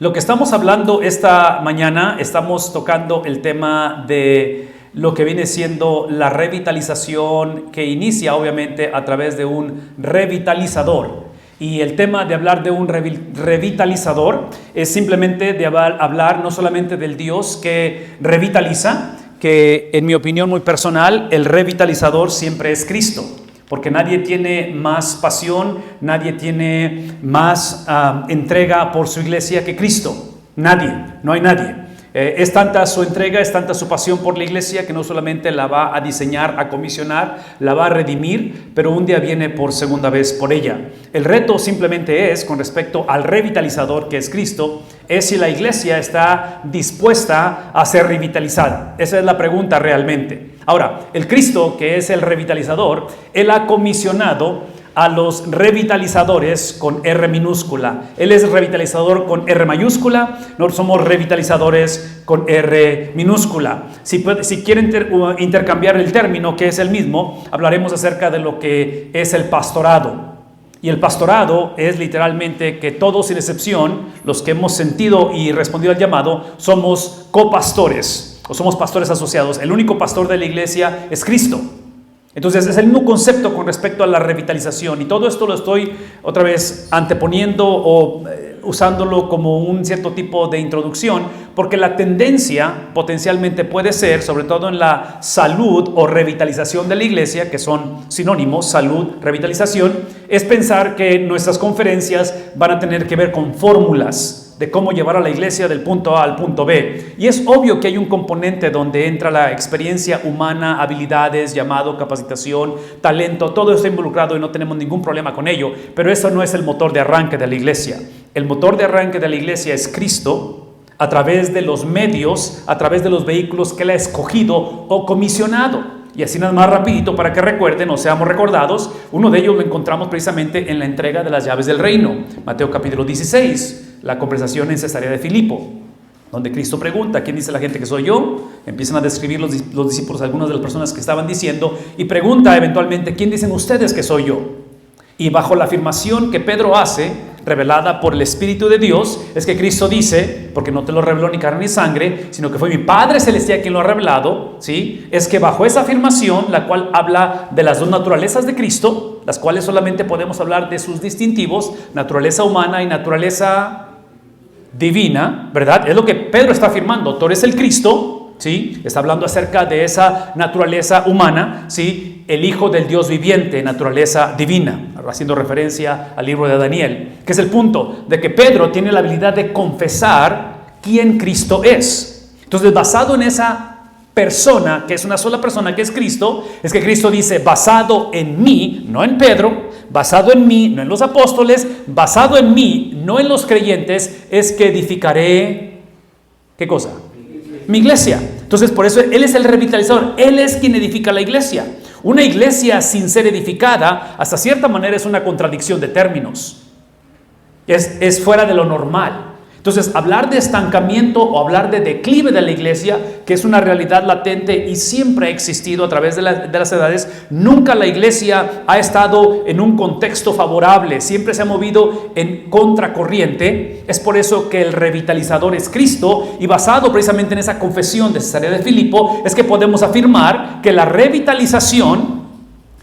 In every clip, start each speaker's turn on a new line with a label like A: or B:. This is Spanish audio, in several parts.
A: Lo que estamos hablando esta mañana, estamos tocando el tema de lo que viene siendo la revitalización, que inicia obviamente a través de un revitalizador. Y el tema de hablar de un revitalizador es simplemente de hablar no solamente del Dios que revitaliza, que en mi opinión muy personal, el revitalizador siempre es Cristo. Porque nadie tiene más pasión, nadie tiene más entrega por su iglesia que Cristo. Nadie, no hay nadie. Es tanta su entrega, es tanta su pasión por la iglesia que no solamente la va a diseñar, a comisionar, la va a redimir, pero un día viene por segunda vez por ella. El reto simplemente es, con respecto al revitalizador que es Cristo, es si la iglesia está dispuesta a ser revitalizada. Esa es la pregunta realmente. Ahora, el Cristo, que es el revitalizador, Él ha comisionado a los revitalizadores con R minúscula. Él es revitalizador con R mayúscula, nosotros somos revitalizadores con R minúscula. Si quieren intercambiar el término, que es el mismo, hablaremos acerca de lo que es el pastorado. Y el pastorado es literalmente que todos, sin excepción, los que hemos sentido y respondido al llamado, somos copastores o somos pastores asociados. El único pastor de la iglesia es Cristo. Entonces es el mismo concepto con respecto a la revitalización, y todo esto lo estoy otra vez anteponiendo o usándolo como un cierto tipo de introducción, porque la tendencia potencialmente puede ser, sobre todo en la salud o revitalización de la iglesia, que son sinónimos, salud, revitalización, es pensar que nuestras conferencias van a tener que ver con fórmulas de cómo llevar a la iglesia del punto A al punto B. Y es obvio que hay un componente donde entra la experiencia humana, habilidades, llamado, capacitación, talento, todo está involucrado y no tenemos ningún problema con ello, pero eso no es el motor de arranque de la iglesia. El motor de arranque de la iglesia es Cristo, a través de los medios, a través de los vehículos que Él ha escogido o comisionado. Y así nada más rapidito para que recuerden o seamos recordados, uno de ellos lo encontramos precisamente en la entrega de las llaves del reino. Mateo capítulo 16, la conversación en Cesarea de Filipo, donde Cristo pregunta: ¿quién dice la gente que soy yo? Empiezan a describir los discípulos algunas de las personas que estaban diciendo, y pregunta eventualmente: ¿quién dicen ustedes que soy yo? Y bajo la afirmación que Pedro hace, revelada por el Espíritu de Dios, es que Cristo dice, porque no te lo reveló ni carne ni sangre, sino que fue mi Padre Celestial quien lo ha revelado, ¿sí? Es que bajo esa afirmación, la cual habla de las dos naturalezas de Cristo, las cuales solamente podemos hablar de sus distintivos, naturaleza humana y naturaleza divina, ¿verdad? Es lo que Pedro está afirmando. Tú eres el Cristo, ¿sí? Está hablando acerca de esa naturaleza humana, ¿sí? El Hijo del Dios viviente, naturaleza divina, haciendo referencia al libro de Daniel, que es el punto de que Pedro tiene la habilidad de confesar quién Cristo es. Entonces, basado en esa persona, que es una sola persona, que es Cristo, es que Cristo dice: basado en mí, no en Pedro, basado en mí, no en los apóstoles, basado en mí, no en los creyentes, es que edificaré, ¿qué cosa? Mi iglesia. Entonces, por eso Él es el revitalizador, Él es quien edifica la iglesia. Una iglesia sin ser edificada, hasta cierta manera, es una contradicción de términos. Es fuera de lo normal. Entonces, hablar de estancamiento o hablar de declive de la iglesia, que es una realidad latente y siempre ha existido a través de las edades, nunca la iglesia ha estado en un contexto favorable, siempre se ha movido en contracorriente. Es por eso que el revitalizador es Cristo, y basado precisamente en esa confesión de Cesarea de Filipo, es que podemos afirmar que la revitalización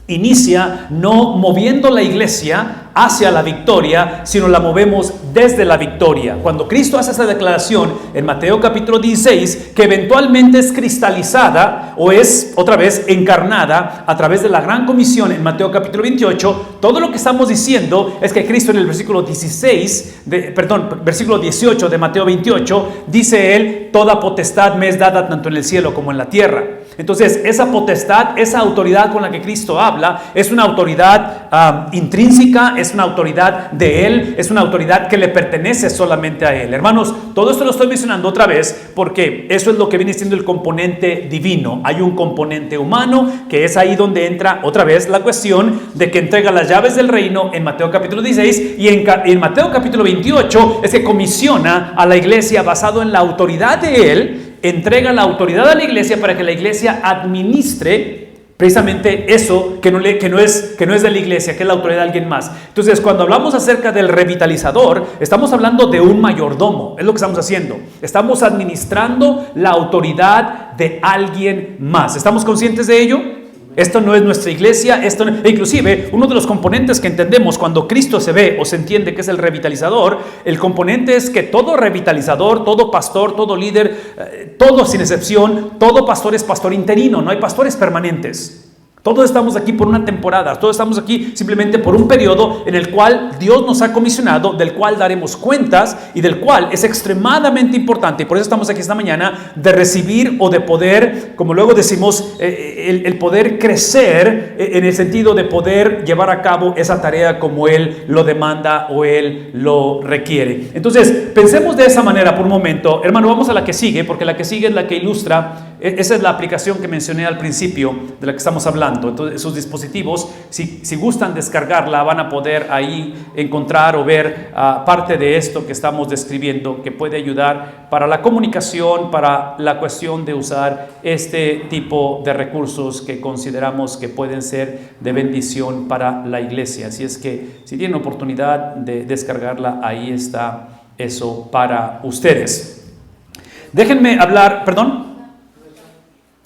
A: inicia no moviendo la iglesia hacia la victoria, sino la movemos desde la victoria. Cuando Cristo hace esa declaración en Mateo capítulo 16, que eventualmente es cristalizada o es otra vez encarnada a través de la gran comisión en Mateo capítulo 28, todo lo que estamos diciendo es que Cristo en el versículo 18 de Mateo 28, dice Él: toda potestad me es dada tanto en el cielo como en la tierra. Entonces, esa potestad, esa autoridad con la que Cristo habla, es una autoridad intrínseca, es una autoridad de Él, es una autoridad que le pertenece solamente a Él. Hermanos, todo esto lo estoy mencionando otra vez porque eso es lo que viene siendo el componente divino. Hay un componente humano, que es ahí donde entra otra vez la cuestión de que entrega las llaves del reino en Mateo capítulo 16, y en Mateo capítulo 28 es que comisiona a la iglesia basado en la autoridad de Él. Entrega la autoridad a la iglesia para que la iglesia administre Precisamente eso que no es de la iglesia, que es la autoridad de alguien más. Entonces, cuando hablamos acerca del revitalizador, estamos hablando de un mayordomo. Es lo que estamos haciendo. Estamos administrando la autoridad de alguien más. ¿Estamos conscientes de ello? Esto no es nuestra iglesia, inclusive uno de los componentes que entendemos cuando Cristo se ve o se entiende que es el revitalizador, el componente es que todo revitalizador, todo pastor, todo líder, todo sin excepción, todo pastor es pastor interino, no hay pastores permanentes. Todos estamos aquí por una temporada, todos estamos aquí simplemente por un periodo en el cual Dios nos ha comisionado, del cual daremos cuentas y del cual es extremadamente importante, y por eso estamos aquí esta mañana, de recibir o de poder, como luego decimos, el poder crecer en el sentido de poder llevar a cabo esa tarea como Él lo demanda o Él lo requiere. Entonces, pensemos de esa manera por un momento. Hermano, vamos a la que sigue, porque la que sigue es la que ilustra. Esa es la aplicación que mencioné al principio de la que estamos hablando. Entonces, esos dispositivos, si gustan descargarla, van a poder ahí encontrar o ver parte de esto que estamos describiendo, que puede ayudar para la comunicación, para la cuestión de usar este tipo de recursos que consideramos que pueden ser de bendición para la iglesia. Así es que si tienen oportunidad de descargarla, ahí está eso para ustedes. Déjenme hablar, perdón.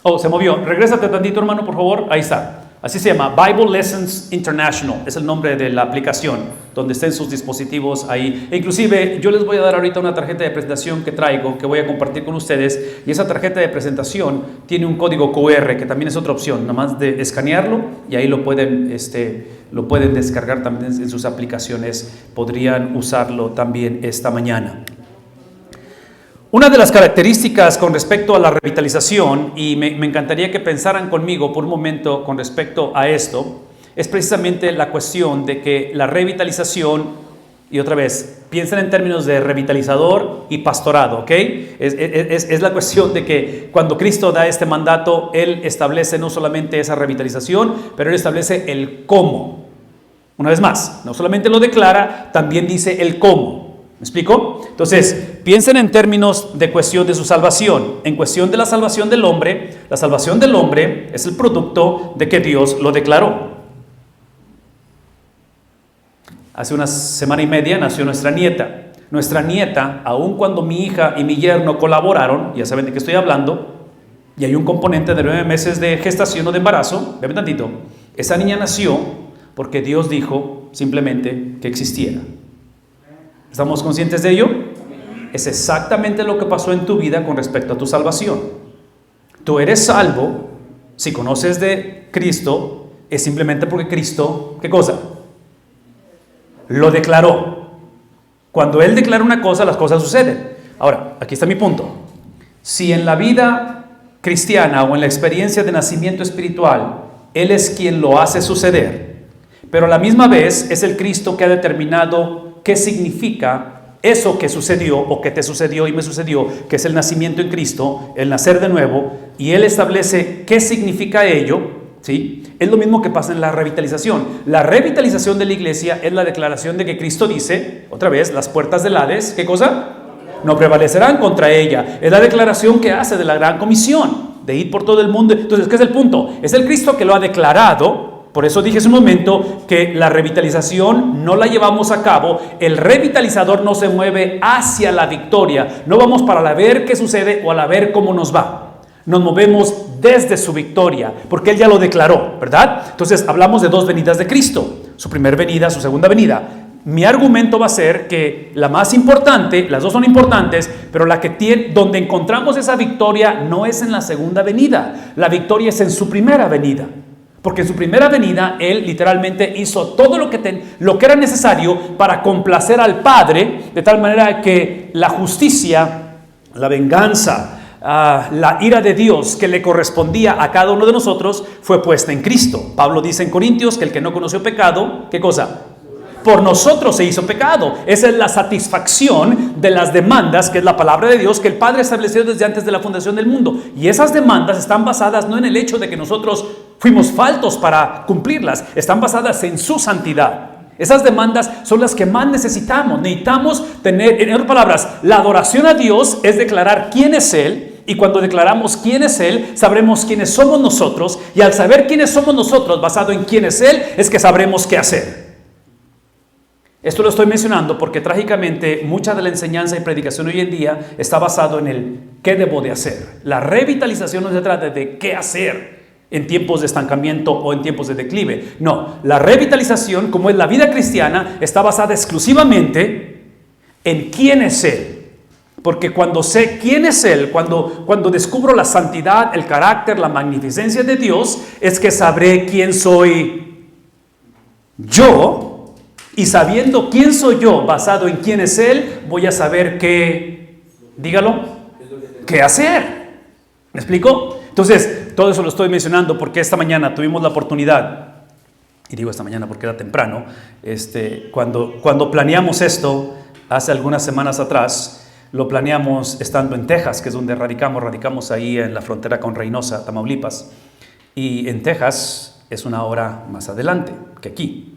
A: Oh, se movió. Regrésate tantito, hermano, por favor. Ahí está. Así se llama, Bible Lessons International. Es el nombre de la aplicación, donde estén sus dispositivos ahí. E inclusive, yo les voy a dar ahorita una tarjeta de presentación que traigo, que voy a compartir con ustedes. Y esa tarjeta de presentación tiene un código QR, que también es otra opción. Nada más de escanearlo y ahí lo pueden descargar también en sus aplicaciones. Podrían usarlo también esta mañana. Una de las características con respecto a la revitalización, y me encantaría que pensaran conmigo por un momento con respecto a esto, es precisamente la cuestión de que la revitalización, y otra vez, piensen en términos de revitalizador y pastorado, ¿ok? Es la cuestión de que cuando Cristo da este mandato, Él establece no solamente esa revitalización, pero Él establece el cómo. Una vez más, no solamente lo declara, también dice el cómo. ¿Me explico? Entonces, piensen en términos de cuestión de su salvación. En cuestión de la salvación del hombre es el producto de que Dios lo declaró. Hace una semana y media nació nuestra nieta. Nuestra nieta, aun cuando mi hija y mi yerno colaboraron, ya saben de qué estoy hablando, y hay un componente de 9 meses de gestación o de embarazo, vean tantito, esa niña nació porque Dios dijo simplemente que existiera. ¿Estamos conscientes de ello? Es exactamente lo que pasó en tu vida con respecto a tu salvación. Tú eres salvo, si conoces de Cristo, es simplemente porque Cristo, ¿qué cosa? Lo declaró. Cuando Él declara una cosa, las cosas suceden. Ahora, aquí está mi punto. Si en la vida cristiana o en la experiencia de nacimiento espiritual, Él es quien lo hace suceder, pero a la misma vez es el Cristo que ha determinado qué significa eso que sucedió o que te sucedió y me sucedió, que es el nacimiento en Cristo, el nacer de nuevo, y Él establece qué significa ello, ¿sí? Es lo mismo que pasa en la revitalización. La revitalización de la iglesia es la declaración de que Cristo dice, otra vez, las puertas del Hades, ¿qué cosa? No prevalecerán contra ella. Es la declaración que hace de la gran comisión, de ir por todo el mundo. Entonces, ¿qué es el punto? Es el Cristo que lo ha declarado. Por eso dije hace un momento que la revitalización no la llevamos a cabo, el revitalizador no se mueve hacia la victoria, no vamos para la ver qué sucede o a la ver cómo nos va, nos movemos desde su victoria, porque Él ya lo declaró, ¿verdad? Entonces hablamos de 2 venidas de Cristo, su primera venida, su segunda venida. Mi argumento va a ser que la más importante, las dos son importantes, pero la que tiene, donde encontramos esa victoria no es en la segunda venida, la victoria es en su primera venida. Porque en su primera venida, Él literalmente hizo todo lo que era necesario para complacer al Padre, de tal manera que la justicia, la venganza, la ira de Dios que le correspondía a cada uno de nosotros fue puesta en Cristo. Pablo dice en Corintios que el que no conoció pecado, ¿qué cosa? Por nosotros se hizo pecado. Esa es la satisfacción de las demandas, que es la palabra de Dios, que el Padre estableció desde antes de la fundación del mundo. Y esas demandas están basadas no en el hecho de que nosotros fuimos faltos para cumplirlas, están basadas en su santidad. Esas demandas son las que más necesitamos. Necesitamos tener, en otras palabras, la adoración a Dios es declarar quién es Él, Y cuando declaramos quién es Él, sabremos quiénes somos nosotros. Y al saber quiénes somos nosotros, basado en quién es Él, es que sabremos qué hacer. Esto lo estoy mencionando porque trágicamente mucha de la enseñanza y predicación hoy en día está basado en el qué debo de hacer. La revitalización no se trata de qué hacer en tiempos de estancamiento o en tiempos de declive. No, la revitalización, como es la vida cristiana, está basada exclusivamente en quién es Él. Porque cuando sé quién es Él, cuando descubro la santidad, el carácter, la magnificencia de Dios, es que sabré quién soy yo. Y sabiendo quién soy yo, basado en quién es Él, voy a saber qué, dígalo, qué hacer. ¿Me explico? Entonces, todo eso lo estoy mencionando porque esta mañana tuvimos la oportunidad, y digo esta mañana porque era temprano, cuando planeamos esto, hace algunas semanas atrás, lo planeamos estando en Texas, que es donde radicamos ahí en la frontera con Reynosa, Tamaulipas, y en Texas es una hora más adelante que aquí.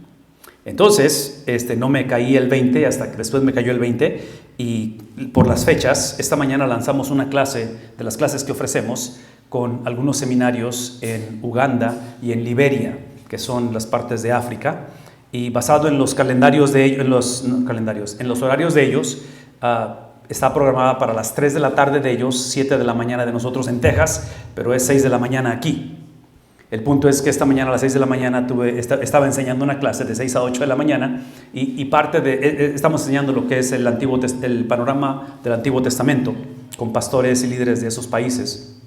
A: Entonces, no me caí el 20, hasta que después me cayó el 20, y por las fechas, esta mañana lanzamos una clase, de las clases que ofrecemos, con algunos seminarios en Uganda y en Liberia, que son las partes de África, y basado en los calendarios de ellos, en los horarios de ellos, está programada para las 3 de la tarde de ellos, 7 de la mañana de nosotros en Texas, pero es 6 de la mañana aquí. El punto es que esta mañana a las 6 de la mañana estaba enseñando una clase de 6 a 8 de la mañana y parte de, estamos enseñando lo que es el panorama del Antiguo Testamento con pastores y líderes de esos países.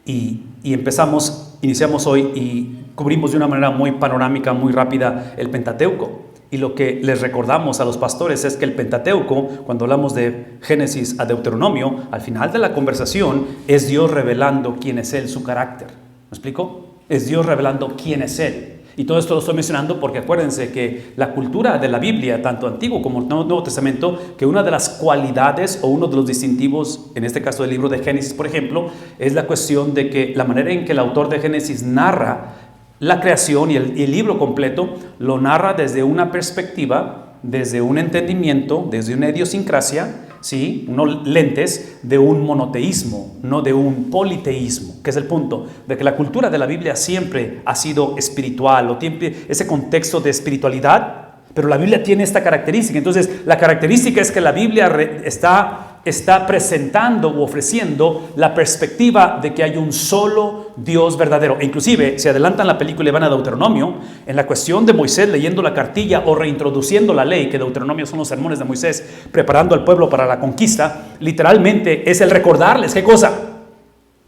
A: Y iniciamos hoy y cubrimos de una manera muy panorámica, muy rápida el Pentateuco. Y lo que les recordamos a los pastores es que el Pentateuco, cuando hablamos de Génesis a Deuteronomio, al final de la conversación es Dios revelando quién es Él, su carácter. ¿Me explico? Es Dios revelando quién es Él. Y todo esto lo estoy mencionando porque acuérdense que la cultura de la Biblia, tanto Antiguo como Nuevo Testamento, que una de las cualidades o uno de los distintivos, en este caso del libro de Génesis, por ejemplo, es la cuestión de que la manera en que el autor de Génesis narra la creación y el libro completo, lo narra desde una perspectiva, desde un entendimiento, desde una idiosincrasia, ¿sí? Unos lentes de un monoteísmo, no de un politeísmo, que es el punto, de que la cultura de la Biblia siempre ha sido espiritual, o tiene ese contexto de espiritualidad, pero la Biblia tiene esta característica. Entonces, la característica es que la Biblia está presentando u ofreciendo la perspectiva de que hay un solo Dios verdadero. E inclusive, si adelantan la película y van a Deuteronomio, en la cuestión de Moisés leyendo la cartilla o reintroduciendo la ley, que Deuteronomio son los sermones de Moisés, preparando al pueblo para la conquista, literalmente es el recordarles, ¿qué cosa?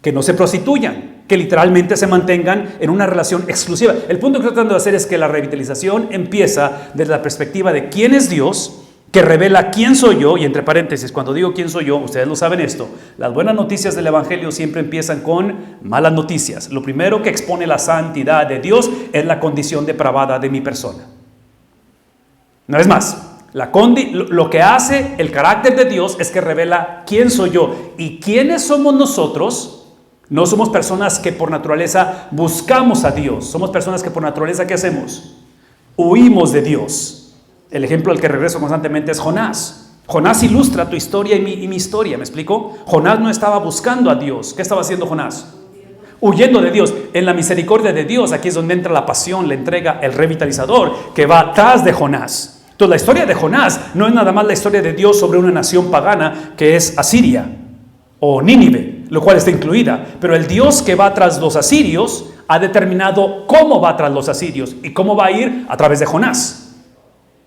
A: Que no se prostituyan, que literalmente se mantengan en una relación exclusiva. El punto que estoy tratando de hacer es que la revitalización empieza desde la perspectiva de quién es Dios, que revela quién soy yo, y entre paréntesis, cuando digo quién soy yo, ustedes lo saben esto, las buenas noticias del Evangelio siempre empiezan con malas noticias. Lo primero que expone la santidad de Dios es la condición depravada de mi persona. Una vez más, lo que hace el carácter de Dios es que revela quién soy yo. ¿Y quiénes somos nosotros? No somos personas que por naturaleza buscamos a Dios. Somos personas que por naturaleza, ¿qué hacemos? Huimos de Dios. El ejemplo al que regreso constantemente es Jonás. Jonás ilustra tu historia y mi historia, ¿me explico? Jonás no estaba buscando a Dios. ¿Qué estaba haciendo Jonás? Huyendo de Dios. En la misericordia de Dios, aquí es donde entra la pasión, la entrega, el revitalizador que va atrás de Jonás. Entonces la historia de Jonás no es nada más la historia de Dios sobre una nación pagana que es Asiria o Nínive, lo cual está incluida. Pero el Dios que va tras los asirios ha determinado cómo va tras los asirios y cómo va a ir a través de Jonás.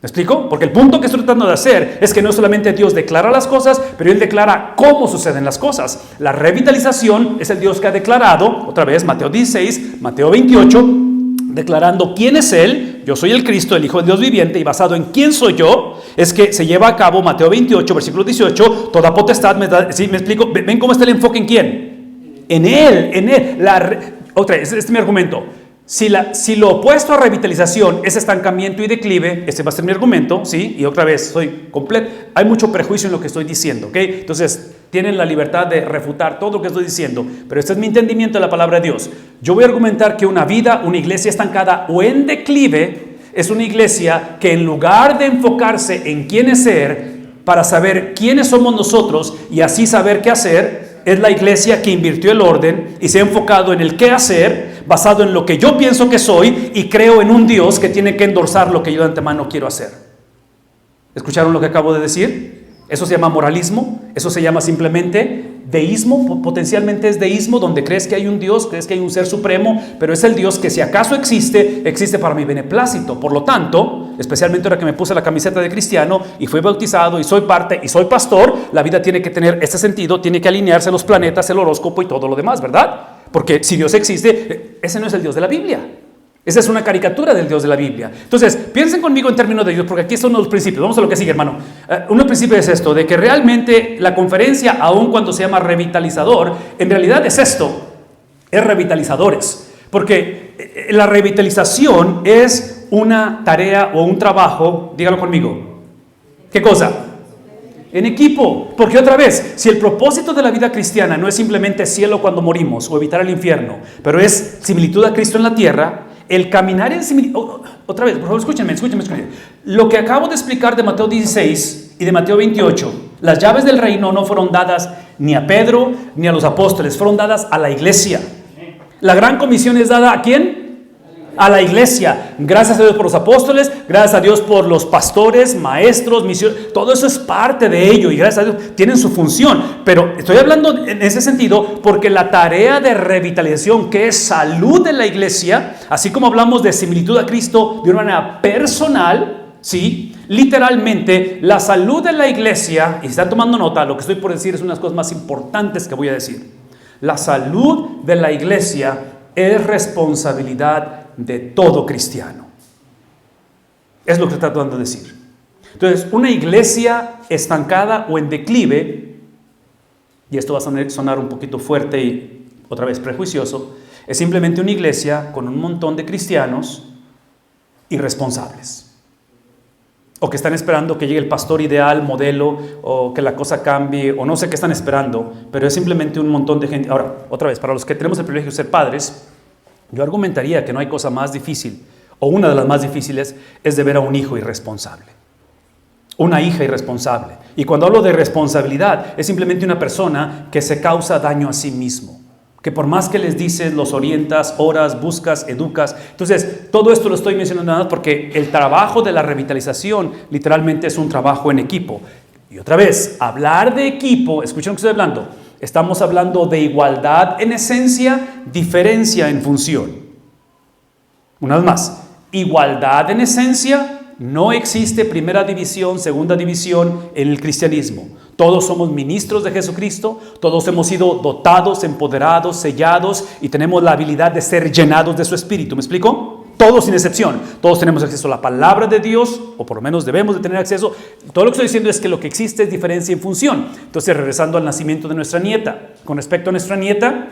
A: ¿Me explico? Porque el punto que estoy tratando de hacer es que no solamente Dios declara las cosas, pero Él declara cómo suceden las cosas. La revitalización es el Dios que ha declarado, otra vez, Mateo 16, Mateo 28, declarando quién es Él. Yo soy el Cristo, el Hijo del Dios viviente, y basado en quién soy yo, es que se lleva a cabo Mateo 28, versículo 18, toda potestad me da. ¿Sí? ¿Me explico? ¿Ven cómo está el enfoque en quién? En Él. Otra vez, este es mi argumento. Si lo opuesto a revitalización es estancamiento y declive, este va a ser mi argumento, ¿sí? Y otra vez, soy completo. Hay mucho prejuicio en lo que estoy diciendo, ¿ok? Entonces, tienen la libertad de refutar todo lo que estoy diciendo, pero este es mi entendimiento de la palabra de Dios. Yo voy a argumentar que una iglesia estancada o en declive, es una iglesia que en lugar de enfocarse en quién es ser, para saber quiénes somos nosotros y así saber qué hacer, es la iglesia que invirtió el orden y se ha enfocado en el qué hacer, basado en lo que yo pienso que soy y creo en un Dios que tiene que endorsar lo que yo de antemano quiero hacer. ¿Escucharon lo que acabo de decir? Eso se llama moralismo, eso se llama simplemente deísmo, potencialmente es deísmo, donde crees que hay un Dios, crees que hay un ser supremo, pero es el Dios que si acaso existe, existe para mi beneplácito. Por lo tanto, especialmente ahora que me puse la camiseta de cristiano y fui bautizado y soy parte y soy pastor, la vida tiene que tener este sentido, tiene que alinearse los planetas, el horóscopo y todo lo demás, ¿verdad? Porque si Dios existe, ese no es el Dios de la Biblia. Esa es una caricatura del Dios de la Biblia. Entonces, piensen conmigo en términos de Dios, porque aquí son los principios. Vamos a lo que sigue, hermano. Uno principio es esto, de que realmente la conferencia, aun cuando se llama revitalizador, en realidad es esto, es revitalizadores. Porque la revitalización es una tarea o un trabajo, dígalo conmigo. ¿Qué cosa? En equipo. Porque otra vez, si el propósito de la vida cristiana no es simplemente cielo cuando morimos o evitar el infierno, pero es similitud a Cristo en la tierra, el caminar en similitud... Otra vez, por favor, escúchenme. Lo que acabo de explicar de Mateo 16 y de Mateo 28, las llaves del reino no fueron dadas ni a Pedro ni a los apóstoles, fueron dadas a la iglesia. La gran comisión es dada ¿a quién? A la iglesia. Gracias a Dios por los apóstoles, gracias a Dios por los pastores, maestros, misioneros, todo eso es parte de ello y gracias a Dios tienen su función. Pero estoy hablando en ese sentido porque la tarea de revitalización, que es salud de la iglesia, así como hablamos de similitud a Cristo de una manera personal, ¿sí? Literalmente, la salud de la iglesia, y si están tomando nota, lo que estoy por decir es una de las cosas más importantes que voy a decir. La salud de la iglesia es responsabilidad de todo cristiano. Es lo que estoy tratando de decir. Entonces, una iglesia estancada o en declive, y esto va a sonar un poquito fuerte y otra vez prejuicioso, es simplemente una iglesia con un montón de cristianos irresponsables. O que están esperando que llegue el pastor ideal, modelo, o que la cosa cambie, o no sé qué están esperando, pero es simplemente un montón de gente. Ahora, otra vez, para los que tenemos el privilegio de ser padres, yo argumentaría que no hay cosa más difícil, o una de las más difíciles, es de ver a un hijo irresponsable. Una hija irresponsable. Y cuando hablo de responsabilidad, es simplemente una persona que se causa daño a sí mismo. Que por más que les dices, los orientas, oras, buscas, educas. Entonces, todo esto lo estoy mencionando nada más porque el trabajo de la revitalización literalmente es un trabajo en equipo. Y otra vez, hablar de equipo, escuchen lo que estoy hablando. Estamos hablando de igualdad en esencia, diferencia en función. Una vez más, igualdad en esencia, no existe primera división, segunda división en el cristianismo. Todos somos ministros de Jesucristo, todos hemos sido dotados, empoderados, sellados y tenemos la habilidad de ser llenados de su Espíritu. ¿Me explico? Todos sin excepción. Todos tenemos acceso a la palabra de Dios, o por lo menos debemos de tener acceso. Todo lo que estoy diciendo es que lo que existe es diferencia en función. Entonces, regresando al nacimiento de nuestra nieta. Con respecto a nuestra nieta,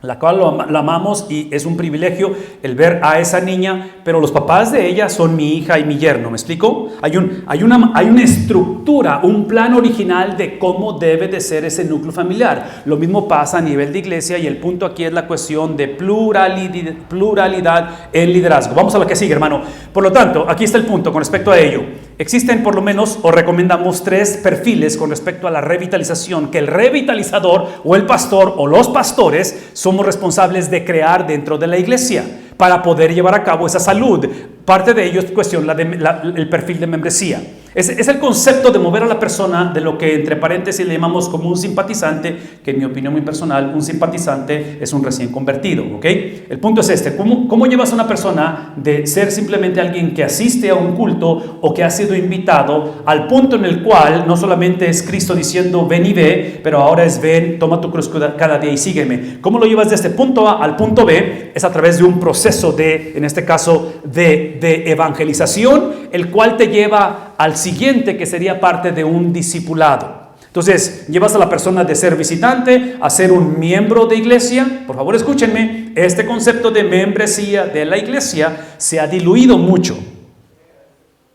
A: la cual la amamos y es un privilegio el ver a esa niña, pero los papás de ella son mi hija y mi yerno, ¿me explico? Hay una estructura, un plan original de cómo debe de ser ese núcleo familiar. Lo mismo pasa a nivel de iglesia y el punto aquí es la cuestión de pluralidad en liderazgo. Vamos a lo que sigue, hermano. Por lo tanto, aquí está el punto con respecto a ello. Existen por lo menos, o recomendamos 3 perfiles con respecto a la revitalización, que el revitalizador o el pastor o los pastores somos responsables de crear dentro de la iglesia para poder llevar a cabo esa salud. Parte de ello es cuestión el perfil de membresía. Es el concepto de mover a la persona de lo que entre paréntesis le llamamos como un simpatizante, que en mi opinión muy personal, un simpatizante es un recién convertido, ¿ok? El punto es este, ¿cómo llevas a una persona de ser simplemente alguien que asiste a un culto o que ha sido invitado al punto en el cual no solamente es Cristo diciendo ven y ve, pero ahora es ven, toma tu cruz cada día y sígueme? ¿Cómo lo llevas de este punto A al punto B? Es a través de un proceso en este caso, de evangelización, el cual te lleva al siguiente, que sería parte de un discipulado. Entonces, llevas a la persona de ser visitante a ser un miembro de iglesia. Por favor, escúchenme, este concepto de membresía de la iglesia se ha diluido mucho.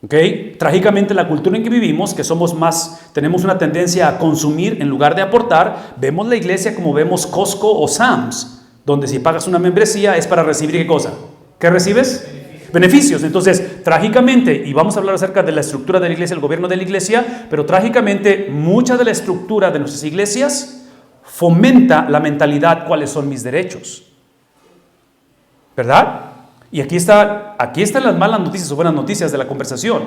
A: ¿Ok? Trágicamente, la cultura en que vivimos, que tenemos una tendencia a consumir en lugar de aportar, vemos la iglesia como vemos Costco o Sam's, donde si pagas una membresía es para recibir ¿qué cosa? ¿Qué recibes? Beneficios. Entonces, trágicamente, y vamos a hablar acerca de la estructura de la iglesia, el gobierno de la iglesia, pero trágicamente mucha de la estructura de nuestras iglesias fomenta la mentalidad cuáles son mis derechos. ¿Verdad? Y aquí están las malas noticias o buenas noticias de la conversación.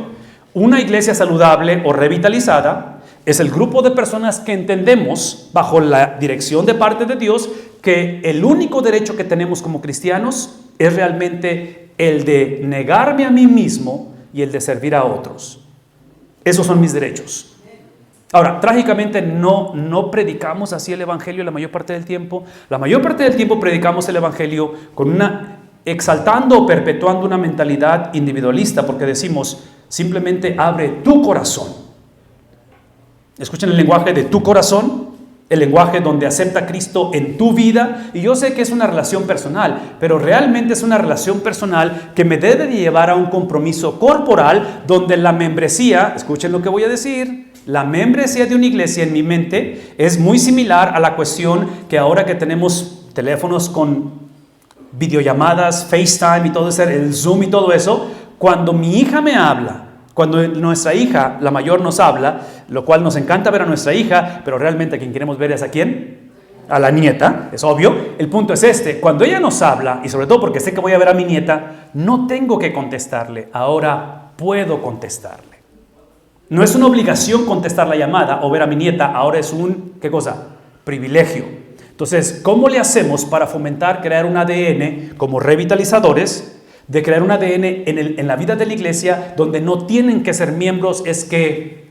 A: Una iglesia saludable o revitalizada es el grupo de personas que entendemos, bajo la dirección de parte de Dios, que el único derecho que tenemos como cristianos es realmente el de negarme a mí mismo y el de servir a otros. Esos son mis derechos. Ahora, trágicamente no predicamos así el evangelio la mayor parte del tiempo. La mayor parte del tiempo predicamos el evangelio exaltando o perpetuando una mentalidad individualista, porque decimos, simplemente abre tu corazón. Escuchen el lenguaje de tu corazón, el lenguaje donde acepta a Cristo en tu vida. Y yo sé que es una relación personal, pero realmente es una relación personal que me debe de llevar a un compromiso corporal, donde la membresía, escuchen lo que voy a decir, la membresía de una iglesia en mi mente es muy similar a la cuestión que ahora que tenemos teléfonos con videollamadas, FaceTime y todo eso, el Zoom y todo eso, cuando mi hija me habla, cuando nuestra hija, la mayor, nos habla, lo cual nos encanta ver a nuestra hija, pero realmente a quien queremos ver es a quién, a la nieta, es obvio. El punto es este: cuando ella nos habla, y sobre todo porque sé que voy a ver a mi nieta, no tengo que contestarle, ahora puedo contestarle. No es una obligación contestar la llamada o ver a mi nieta, ahora es un, ¿qué cosa? Privilegio. Entonces, ¿cómo le hacemos para fomentar, crear un ADN como revitalizadores, de crear un ADN en la vida de la iglesia donde no tienen que ser miembros, es que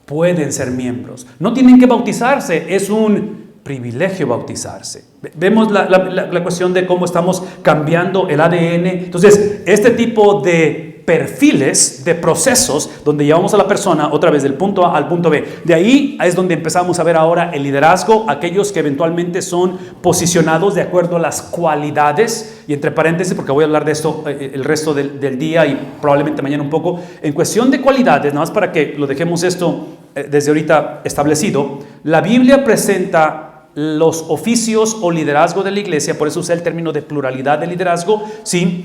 A: pueden ser miembros? No tienen que bautizarse, es un privilegio bautizarse. Vemos la cuestión de cómo estamos cambiando el ADN. Entonces, este tipo de perfiles, de procesos, donde llevamos a la persona otra vez del punto A al punto B. De ahí es donde empezamos a ver ahora el liderazgo, aquellos que eventualmente son posicionados de acuerdo a las cualidades, y entre paréntesis, porque voy a hablar de esto el resto del día y probablemente mañana un poco, en cuestión de cualidades, nada más para que lo dejemos esto desde ahorita establecido. La Biblia presenta los oficios o liderazgo de la iglesia, por eso usa el término de pluralidad de liderazgo, ¿sí?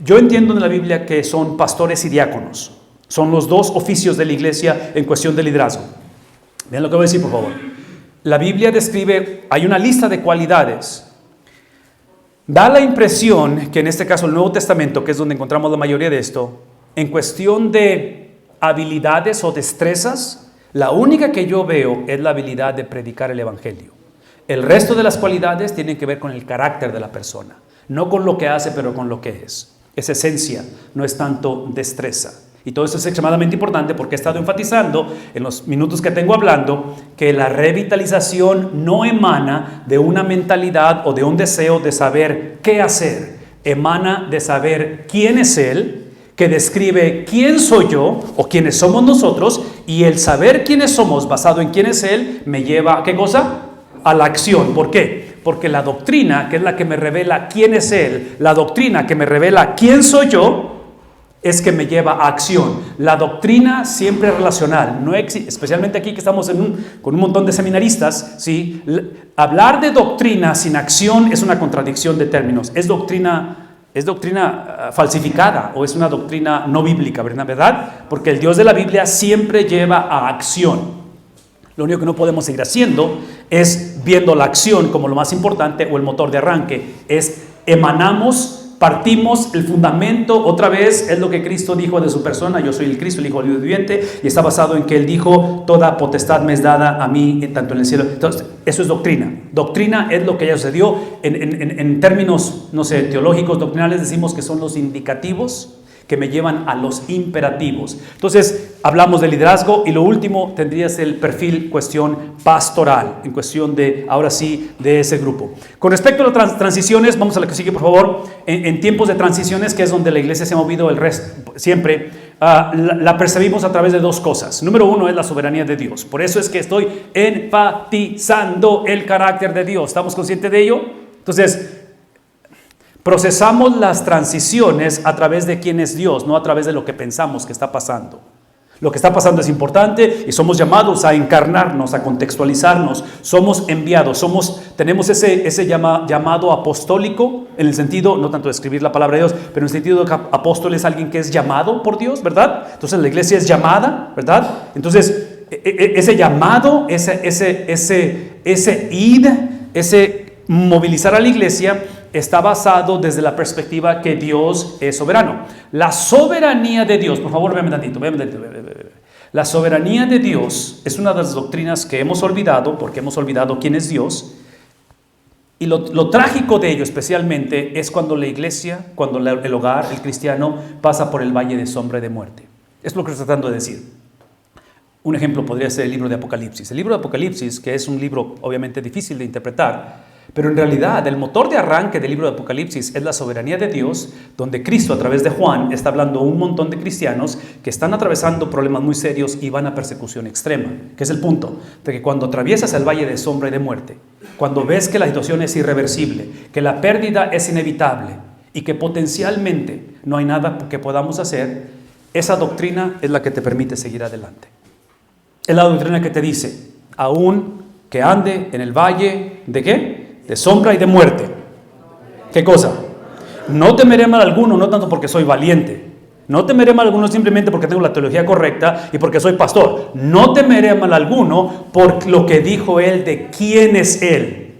A: Yo entiendo en la Biblia que son pastores y diáconos. Son los dos oficios de la iglesia en cuestión de liderazgo. Vean lo que voy a decir, por favor. La Biblia describe, hay una lista de cualidades. Da la impresión que en este caso el Nuevo Testamento, que es donde encontramos la mayoría de esto, en cuestión de habilidades o destrezas, la única que yo veo es la habilidad de predicar el evangelio. El resto de las cualidades tienen que ver con el carácter de la persona. No con lo que hace, pero con lo que es. Es esencia, no es tanto destreza. Y todo esto es extremadamente importante porque he estado enfatizando en los minutos que tengo hablando que la revitalización no emana de una mentalidad o de un deseo de saber qué hacer. Emana de saber quién es Él, que describe quién soy yo o quiénes somos nosotros, y el saber quiénes somos basado en quién es Él me lleva ¿a qué cosa? A la acción. ¿Por qué? Porque la doctrina, que es la que me revela quién es Él, la doctrina que me revela quién soy yo, es que me lleva a acción. La doctrina siempre es relacional, especialmente aquí que estamos con un montón de seminaristas, ¿sí? Hablar de doctrina sin acción es una contradicción de términos. Es doctrina falsificada o es una doctrina no bíblica, ¿verdad? Porque el Dios de la Biblia siempre lleva a acción. Lo único que no podemos seguir haciendo es viendo la acción como lo más importante o el motor de arranque. Partimos, el fundamento, otra vez, es lo que Cristo dijo de su persona: yo soy el Cristo, el Hijo del Dios viviente, y está basado en que Él dijo: toda potestad me es dada a mí, tanto en el cielo. Entonces, eso es doctrina. Doctrina es lo que ya sucedió. En términos, no sé, teológicos, doctrinales, decimos que son los indicativos que me llevan a los imperativos. Entonces, hablamos de liderazgo, y lo último tendrías el perfil, cuestión pastoral, en cuestión de, ahora sí, de ese grupo. Con respecto a las transiciones, vamos a la que sigue, por favor. En tiempos de transiciones, que es donde la iglesia se ha movido siempre, la percibimos a través de dos cosas. Número uno es la soberanía de Dios. Por eso es que estoy enfatizando el carácter de Dios. ¿Estamos conscientes de ello? Entonces, procesamos las transiciones a través de quién es Dios, no a través de lo que pensamos que está pasando. Lo que está pasando es importante y somos llamados a encarnarnos, a contextualizarnos. Somos enviados, tenemos ese llamado apostólico, en el sentido, no tanto de escribir la palabra de Dios, pero en el sentido de que apóstol es alguien que es llamado por Dios, ¿verdad? Entonces la iglesia es llamada, ¿verdad? Entonces ese llamado, ese id, ese movilizar a la iglesia está basado desde la perspectiva que Dios es soberano. La soberanía de Dios, por favor, véanme tantito. La soberanía de Dios es una de las doctrinas que hemos olvidado, porque hemos olvidado quién es Dios. Y lo trágico de ello especialmente es cuando la iglesia, cuando el hogar, el cristiano, pasa por el valle de sombra y de muerte. Es lo que estoy tratando de decir. Un ejemplo podría ser el libro de Apocalipsis. El libro de Apocalipsis, que es un libro obviamente difícil de interpretar, pero en realidad el motor de arranque del libro de Apocalipsis es la soberanía de Dios, donde Cristo a través de Juan está hablando a un montón de cristianos que están atravesando problemas muy serios y van a persecución extrema, que es el punto de que cuando atraviesas el valle de sombra y de muerte, cuando ves que la situación es irreversible, que la pérdida es inevitable y que potencialmente no hay nada que podamos hacer, esa doctrina es la que te permite seguir adelante. Es la doctrina que te dice, aún que ande en el valle ¿de qué? De sombra y de muerte. ¿Qué cosa? No temeré mal alguno, no tanto porque soy valiente. No temeré mal alguno simplemente porque tengo la teología correcta y porque soy pastor. No temeré mal alguno por lo que dijo él de quién es él.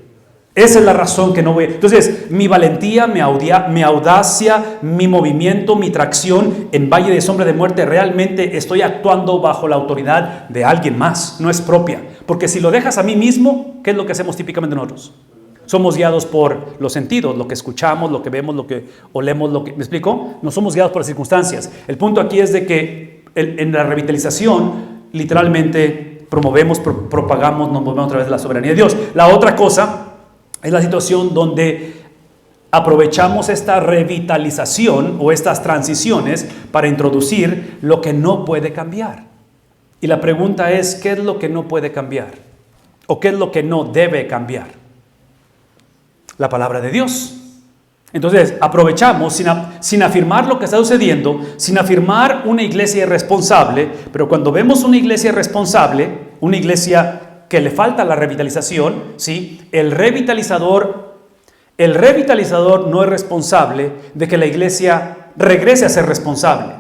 A: Esa es la razón que no voy. Entonces, mi valentía, mi audacia, mi movimiento, mi tracción en valle de sombra de muerte, realmente estoy actuando bajo la autoridad de alguien más, no es propia. Porque si lo dejas a mí mismo, ¿qué es lo que hacemos típicamente nosotros? Somos guiados por los sentidos, lo que escuchamos, lo que vemos, lo que olemos, ¿me explico? No somos guiados por las circunstancias. El punto aquí es de que en la revitalización, literalmente promovemos, propagamos, nos movemos a través de la soberanía de Dios. La otra cosa es la situación donde aprovechamos esta revitalización o estas transiciones para introducir lo que no puede cambiar. Y la pregunta es, ¿qué es lo que no puede cambiar? ¿O qué es lo que no debe cambiar? La palabra de Dios. Entonces, aprovechamos sin afirmar lo que está sucediendo, sin afirmar una iglesia irresponsable, pero cuando vemos una iglesia responsable, una iglesia que le falta la revitalización, ¿sí? El revitalizador no es responsable de que la iglesia regrese a ser responsable.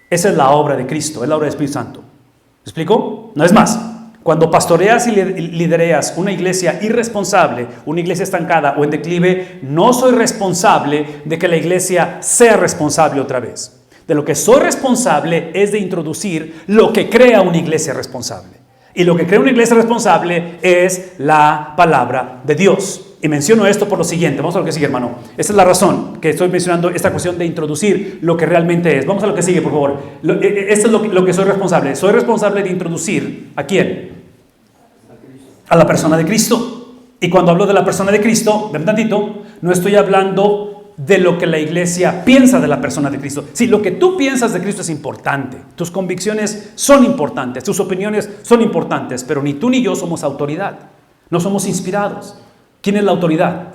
A: Esa es la obra de Cristo, es la obra del Espíritu Santo. ¿Me explico? No es más. Cuando pastoreas y lidereas una iglesia irresponsable, una iglesia estancada o en declive, no soy responsable de que la iglesia sea responsable otra vez. De lo que soy responsable es de introducir lo que crea una iglesia responsable. Y lo que crea una iglesia responsable es la palabra de Dios. Y menciono esto por lo siguiente. Vamos a lo que sigue, hermano. Esta es la razón que estoy mencionando esta cuestión de introducir lo que realmente es. Vamos a lo que sigue, por favor. Esto es lo que soy responsable. Soy responsable de introducir ¿a quién? A la persona de Cristo. Y cuando hablo de la persona de Cristo, ven tantito, no estoy hablando de lo que la iglesia piensa de la persona de Cristo. Sí, lo que tú piensas de Cristo es importante. Tus convicciones son importantes, tus opiniones son importantes, pero ni tú ni yo somos autoridad. No somos inspirados. ¿Quién es la autoridad?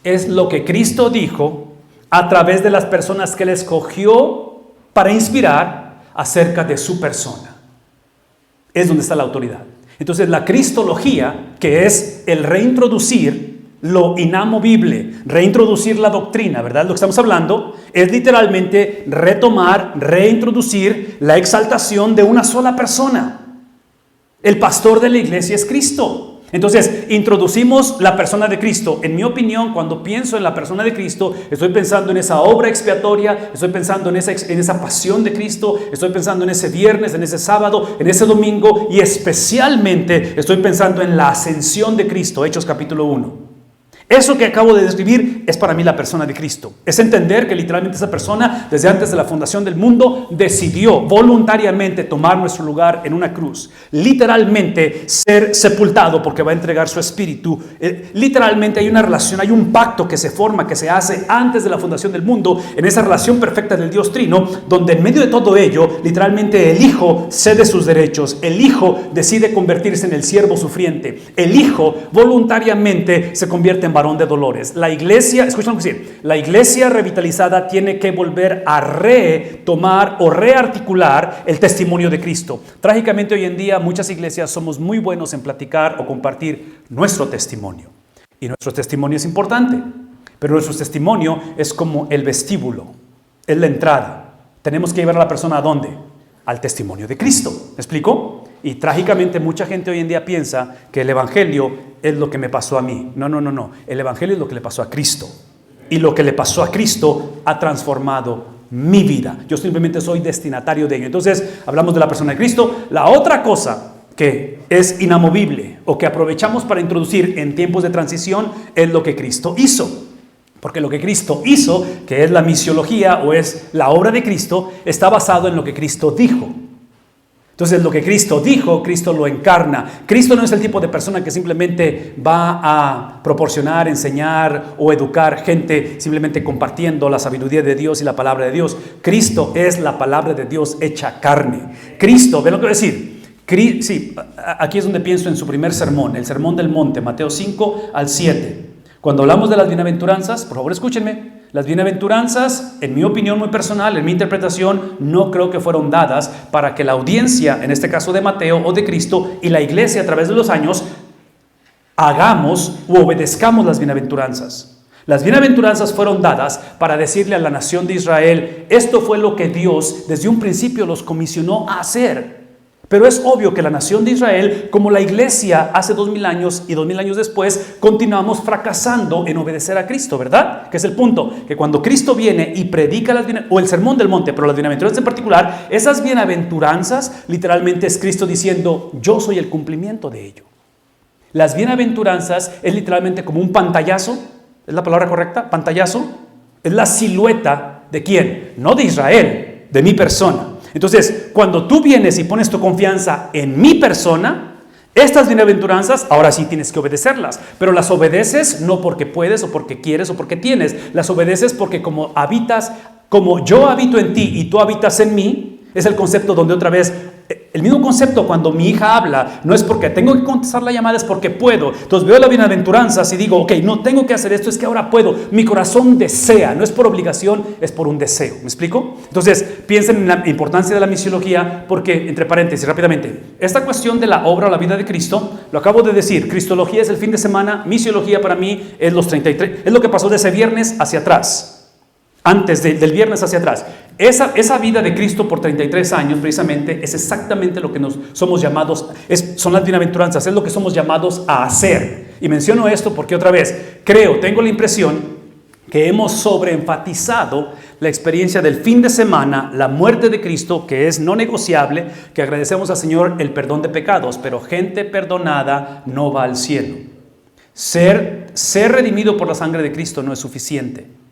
A: Es lo que Cristo dijo a través de las personas que Él escogió para inspirar acerca de su persona. Es donde está la autoridad. Entonces la cristología, que es el reintroducir lo inamovible, reintroducir la doctrina, ¿verdad? Lo que estamos hablando es literalmente retomar, reintroducir la exaltación de una sola persona. El pastor de la iglesia es Cristo. Entonces, introducimos la persona de Cristo. En mi opinión, cuando pienso en la persona de Cristo, estoy pensando en esa obra expiatoria, estoy pensando en esa pasión de Cristo, estoy pensando en ese viernes, en ese sábado, en ese domingo y especialmente estoy pensando en la ascensión de Cristo, Hechos capítulo 1. Eso que acabo de describir es para mí la persona de Cristo. Es entender que literalmente esa persona, desde antes de la fundación del mundo, decidió voluntariamente tomar nuestro lugar en una cruz. Literalmente ser sepultado porque va a entregar su espíritu. Literalmente hay una relación, hay un pacto que se forma, que se hace antes de la fundación del mundo, en esa relación perfecta del Dios Trino, donde en medio de todo ello, literalmente el Hijo cede sus derechos. El Hijo decide convertirse en el siervo sufriente. El Hijo voluntariamente se convierte en varón de dolores. La iglesia, escuchen lo que dice, la iglesia revitalizada tiene que volver a retomar o rearticular el testimonio de Cristo. Trágicamente hoy en día muchas iglesias somos muy buenos en platicar o compartir nuestro testimonio. Y nuestro testimonio es importante, pero nuestro testimonio es como el vestíbulo, es la entrada. Tenemos que llevar a la persona ¿a dónde? al testimonio de Cristo. ¿Me explico? Y trágicamente mucha gente hoy en día piensa que el evangelio es lo que me pasó a mí. No. El evangelio es lo que le pasó a Cristo. Y lo que le pasó a Cristo ha transformado mi vida. Yo simplemente soy destinatario de ello. Entonces, hablamos de la persona de Cristo. La otra cosa que es inamovible o que aprovechamos para introducir en tiempos de transición es lo que Cristo hizo. Porque lo que Cristo hizo, que es la misiología o es la obra de Cristo, está basado en lo que Cristo dijo. Entonces, lo que Cristo dijo, Cristo lo encarna. Cristo no es el tipo de persona que simplemente va a proporcionar, enseñar o educar gente simplemente compartiendo la sabiduría de Dios y la palabra de Dios. Cristo es la palabra de Dios hecha carne. Cristo, ¿ve lo que voy a decir? Sí, aquí es donde pienso en su primer sermón, el sermón del monte, Mateo 5 al 7. Cuando hablamos de las bienaventuranzas, por favor escúchenme, las bienaventuranzas, en mi opinión muy personal, en mi interpretación, no creo que fueron dadas para que la audiencia, en este caso de Mateo o de Cristo, y la iglesia a través de los años, hagamos u obedezcamos las bienaventuranzas. Las bienaventuranzas fueron dadas para decirle a la nación de Israel, esto fue lo que Dios desde un principio los comisionó a hacer. Pero es obvio que la nación de Israel, como la iglesia hace 2000 años y 2000 años después, continuamos fracasando en obedecer a Cristo, ¿verdad? Que es el punto, que cuando Cristo viene y predica o el sermón del monte, pero las bienaventuranzas en particular, esas bienaventuranzas literalmente es Cristo diciendo, yo soy el cumplimiento de ello. Las bienaventuranzas es literalmente como un pantallazo, ¿es la palabra correcta? Pantallazo, es la silueta ¿de quién? No de Israel, de mi persona. Entonces, cuando tú vienes y pones tu confianza en mi persona, estas bienaventuranzas, ahora sí tienes que obedecerlas, pero las obedeces no porque puedes o porque quieres o porque tienes, las obedeces porque como yo habito en ti y tú habitas en mí, es el concepto donde otra vez, el mismo concepto cuando mi hija habla, no es porque tengo que contestar la llamada, es porque puedo. Entonces veo la bienaventuranza y digo, ok, no tengo que hacer esto, es que ahora puedo. Mi corazón desea, no es por obligación, es por un deseo. ¿Me explico? Entonces piensen en la importancia de la misiología, porque, entre paréntesis, rápidamente, esta cuestión de la obra o la vida de Cristo, lo acabo de decir, cristología es el fin de semana, misiología para mí es los 33, es lo que pasó de ese viernes hacia atrás. Antes del viernes hacia atrás. Esa vida de Cristo por 33 años precisamente es exactamente lo que somos llamados, son las bienaventuranzas, es lo que somos llamados a hacer. Y menciono esto porque otra vez, tengo la impresión que hemos sobreenfatizado la experiencia del fin de semana, la muerte de Cristo, que es no negociable, que agradecemos al Señor el perdón de pecados, pero gente perdonada no va al cielo. Ser redimido por la sangre de Cristo no es suficiente.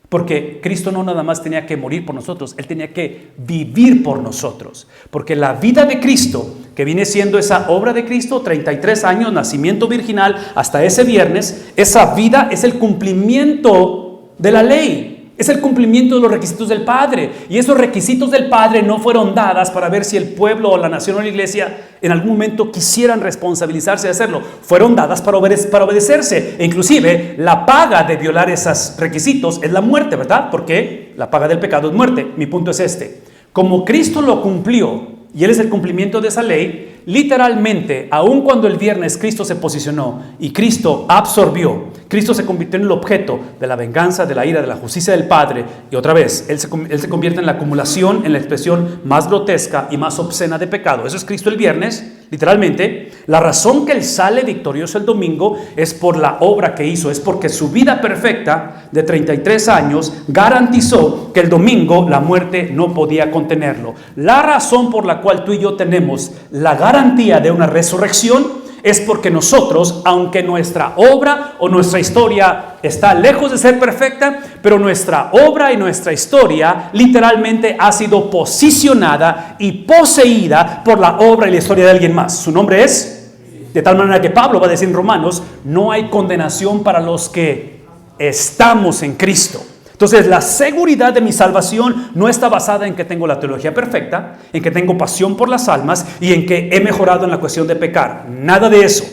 A: Porque Cristo no nada más tenía que morir por nosotros, Él tenía que vivir por nosotros. Porque la vida de Cristo, que viene siendo esa obra de Cristo, 33 años, nacimiento virginal, hasta ese viernes, esa vida es el cumplimiento de la ley. Es el cumplimiento de los requisitos del Padre. Y esos requisitos del Padre no fueron dadas para ver si el pueblo o la nación o la iglesia en algún momento quisieran responsabilizarse de hacerlo. Fueron dadas para obedecerse. E inclusive la paga de violar esos requisitos es la muerte, ¿verdad? Porque la paga del pecado es muerte. Mi punto es este. Como Cristo lo cumplió y Él es el cumplimiento de esa ley, literalmente, aun cuando el viernes Cristo se posicionó y Cristo absorbió, Cristo se convirtió en el objeto de la venganza, de la ira, de la justicia del Padre, y otra vez, Él se convierte en la acumulación, en la expresión más grotesca y más obscena de pecado. Eso es Cristo el viernes, literalmente. La razón que Él sale victorioso el domingo es por la obra que hizo, es porque su vida perfecta de 33 años garantizó que el domingo la muerte no podía contenerlo. La razón por la cual tú y yo tenemos la garantía de una resurrección es porque nosotros, aunque nuestra obra o nuestra historia está lejos de ser perfecta, pero nuestra obra y nuestra historia literalmente ha sido posicionada y poseída por la obra y la historia de alguien más. Su nombre es, de tal manera que Pablo va a decir en Romanos, no hay condenación para los que estamos en Cristo. Entonces, la seguridad de mi salvación no está basada en que tengo la teología perfecta, en que tengo pasión por las almas y en que he mejorado en la cuestión de pecar. Nada de eso.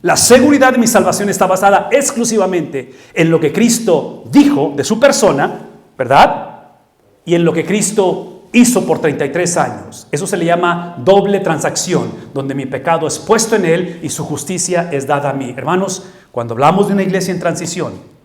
A: La seguridad de mi salvación está basada exclusivamente en lo que Cristo dijo de su persona, ¿verdad? Y en lo que Cristo hizo por 33 años. Eso se le llama doble transacción, donde mi pecado es puesto en Él y su justicia es dada a mí. Hermanos, cuando hablamos de una iglesia en transición,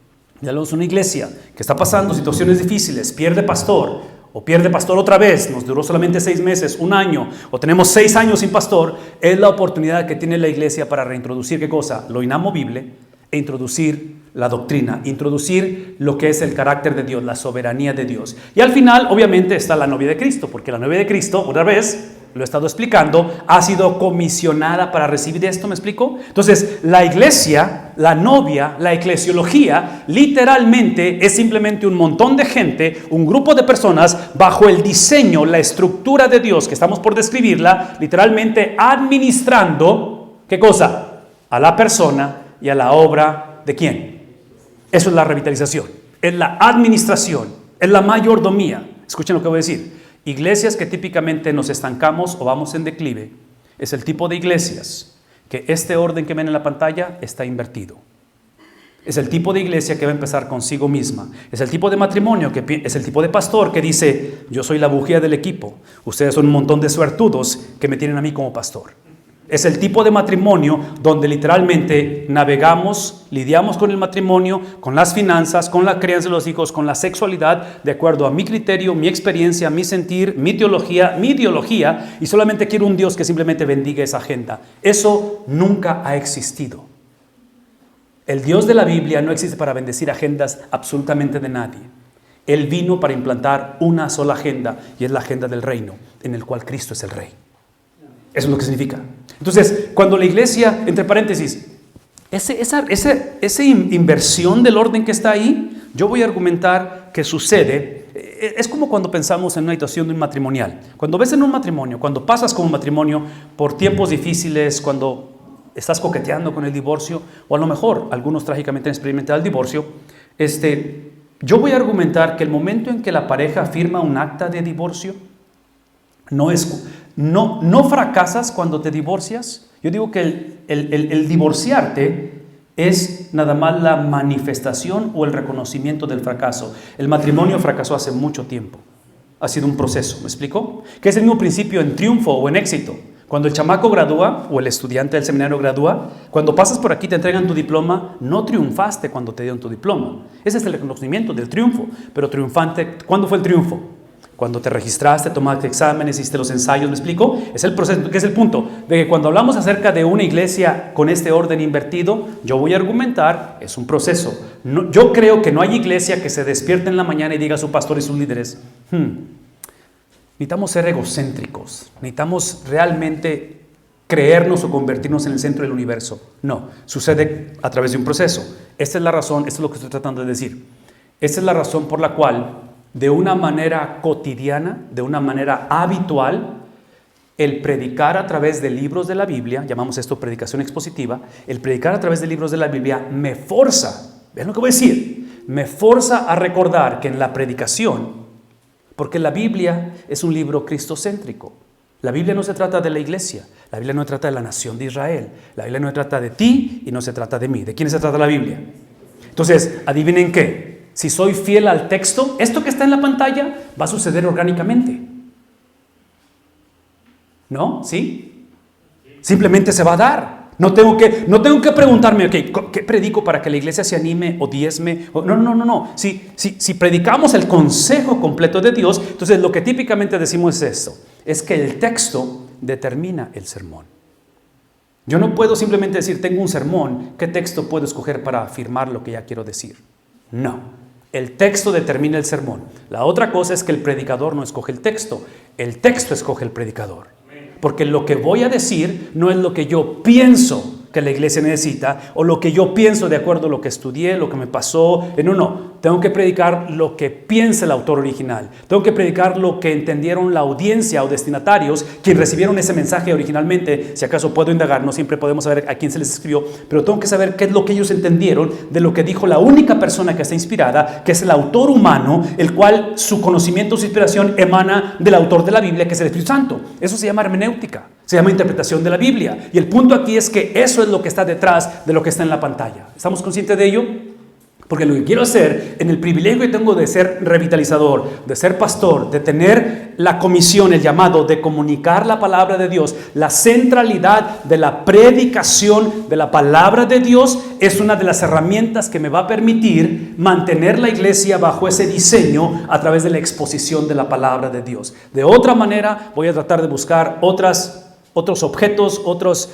A: ya hablamos de una iglesia que está pasando situaciones difíciles, pierde pastor, o pierde pastor otra vez, nos duró solamente 6 meses, 1 año, o tenemos 6 años sin pastor, es la oportunidad que tiene la iglesia para reintroducir, ¿qué cosa? Lo inamovible, e introducir la doctrina, introducir lo que es el carácter de Dios, la soberanía de Dios. Y al final, obviamente, está la novia de Cristo, porque la novia de Cristo, otra vez, lo he estado explicando, ha sido comisionada para recibir esto, ¿me explico? Entonces, la iglesia, la novia, la eclesiología, literalmente es simplemente un montón de gente, un grupo de personas bajo el diseño, la estructura de Dios, que estamos por describirla, literalmente administrando, ¿qué cosa? A la persona y a la obra ¿de quién? Eso es la revitalización, es la administración, es la mayordomía. Escuchen lo que voy a decir. Iglesias que típicamente nos estancamos o vamos en declive, es el tipo de iglesias que este orden que ven en la pantalla está invertido. Es el tipo de iglesia que va a empezar consigo misma. Es el tipo de matrimonio, es el tipo de pastor que dice, yo soy la bujía del equipo, ustedes son un montón de suertudos que me tienen a mí como pastor. Es el tipo de matrimonio donde literalmente navegamos, lidiamos con el matrimonio, con las finanzas, con la crianza de los hijos, con la sexualidad, de acuerdo a mi criterio, mi experiencia, mi sentir, mi teología, mi ideología, y solamente quiero un Dios que simplemente bendiga esa agenda. Eso nunca ha existido. El Dios de la Biblia no existe para bendecir agendas absolutamente de nadie. Él vino para implantar una sola agenda, y es la agenda del reino, en el cual Cristo es el Rey. Eso es lo que significa. Entonces, cuando la iglesia, entre paréntesis, esa inversión del orden que está ahí, yo voy a argumentar que sucede, es como cuando pensamos en una situación de un matrimonial. Cuando ves en un matrimonio, cuando pasas como matrimonio por tiempos difíciles, cuando estás coqueteando con el divorcio, o a lo mejor algunos trágicamente han experimentado el divorcio, yo voy a argumentar que el momento en que la pareja firma un acta de divorcio, no fracasas cuando te divorcias. Yo digo que el divorciarte es nada más la manifestación o el reconocimiento del fracaso. El matrimonio fracasó hace mucho tiempo. Ha sido un proceso, ¿me explico? Que es el mismo principio en triunfo o en éxito. Cuando el chamaco gradúa o el estudiante del seminario gradúa, cuando pasas por aquí te entregan tu diploma, no triunfaste cuando te dieron tu diploma. Ese es el reconocimiento del triunfo. Pero triunfante, ¿cuándo fue el triunfo? Cuando te registraste, tomaste exámenes, hiciste los ensayos, ¿me explico? Es el proceso, que es el punto, de que cuando hablamos acerca de una iglesia con este orden invertido, yo voy a argumentar, es un proceso. Yo creo que no hay iglesia que se despierte en la mañana y diga a su pastor y sus líderes, necesitamos ser egocéntricos, necesitamos realmente creernos o convertirnos en el centro del universo. No, sucede a través de un proceso. Esta es la razón, esto es lo que estoy tratando de decir. Esta es la razón por la cual, de una manera cotidiana, de una manera habitual, el predicar a través de libros de la Biblia, llamamos esto predicación expositiva, el predicar a través de libros de la Biblia me forza, ¿ven lo que voy a decir? Me forza a recordar que en la predicación, porque la Biblia es un libro cristocéntrico, la Biblia no se trata de la iglesia, la Biblia no se trata de la nación de Israel, la Biblia no se trata de ti y no se trata de mí. ¿De quién se trata la Biblia? Entonces, adivinen qué. Si soy fiel al texto, esto que está en la pantalla va a suceder orgánicamente. ¿No? ¿Sí? Simplemente se va a dar. No tengo que preguntarme, ok, ¿qué predico para que la iglesia se anime o diezme? No. Si predicamos el consejo completo de Dios, entonces lo que típicamente decimos es esto, es que el texto determina el sermón. Yo no puedo simplemente decir, tengo un sermón, ¿qué texto puedo escoger para afirmar lo que ya quiero decir? No. El texto determina el sermón. La otra cosa es que el predicador no escoge el texto escoge el predicador. Porque lo que voy a decir no es lo que yo pienso que la iglesia necesita o lo que yo pienso de acuerdo a lo que estudié, lo que me pasó. No. Tengo que predicar lo que piensa el autor original. Tengo que predicar lo que entendieron la audiencia o destinatarios, quienes recibieron ese mensaje originalmente. Si acaso puedo indagar, no siempre podemos saber a quién se les escribió, pero tengo que saber qué es lo que ellos entendieron de lo que dijo la única persona que está inspirada, que es el autor humano, el cual su conocimiento, su inspiración emana del autor de la Biblia, que es el Espíritu Santo. Eso se llama hermenéutica, se llama interpretación de la Biblia. Y el punto aquí es que eso es lo que está detrás de lo que está en la pantalla. ¿Estamos conscientes de ello? Porque lo que quiero hacer, en el privilegio que tengo de ser revitalizador, de ser pastor, de tener la comisión, el llamado de comunicar la palabra de Dios, la centralidad de la predicación de la palabra de Dios es una de las herramientas que me va a permitir mantener la iglesia bajo ese diseño a través de la exposición de la palabra de Dios. De otra manera, voy a tratar de buscar otros objetos, otros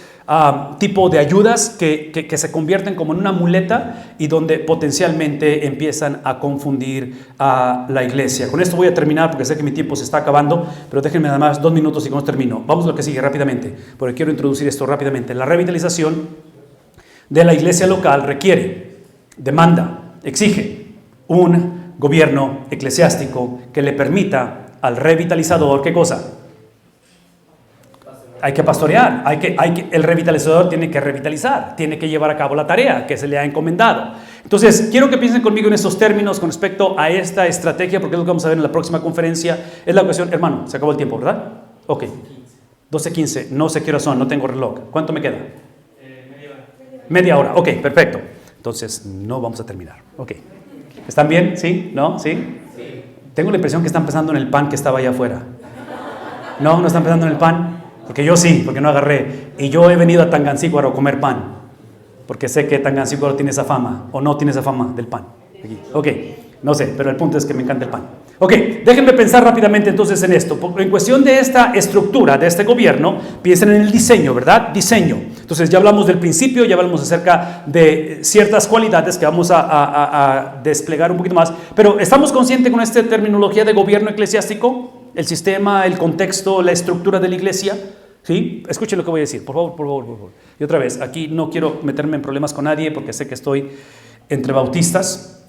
A: tipo de ayudas que se convierten como en una muleta y donde potencialmente empiezan a confundir a la iglesia. Con esto voy a terminar porque sé que mi tiempo se está acabando, pero déjenme nada más 2 minutos y con esto termino. Vamos a lo que sigue rápidamente, porque quiero introducir esto rápidamente. La revitalización de la iglesia local requiere, demanda, exige un gobierno eclesiástico que le permita al revitalizador, ¿qué cosa? Hay que pastorear, el revitalizador tiene que revitalizar, tiene que llevar a cabo la tarea que se le ha encomendado. Entonces, quiero que piensen conmigo en estos términos con respecto a esta estrategia, porque es lo que vamos a ver en la próxima conferencia. Es la ocasión, hermano, se acabó el tiempo, ¿verdad? Ok, 12:15, no sé qué hora son, no tengo reloj. ¿Cuánto me queda? Media hora, ok, perfecto. Entonces, no vamos a terminar, ok. ¿Están bien? ¿Sí? ¿No? ¿Sí? Sí. Tengo la impresión que están pensando en el pan que estaba allá afuera. ¿No? ¿No están pensando en el pan? Porque yo sí, porque no agarré. Y yo he venido a Tangancícuaro a comer pan. Porque sé que Tangancícuaro tiene esa fama. O no tiene esa fama del pan. Aquí. Ok, no sé, pero el punto es que me encanta el pan. Ok, déjenme pensar rápidamente entonces en esto. En cuestión de esta estructura, de este gobierno, piensen en el diseño, ¿verdad? Diseño. Entonces ya hablamos del principio, ya hablamos acerca de ciertas cualidades que vamos a desplegar un poquito más. Pero ¿estamos conscientes con esta terminología de gobierno eclesiástico? El sistema, el contexto, la estructura de la iglesia. ¿Sí? Escuchen lo que voy a decir, por favor, por favor, por favor. Y otra vez, aquí no quiero meterme en problemas con nadie porque sé que estoy entre bautistas,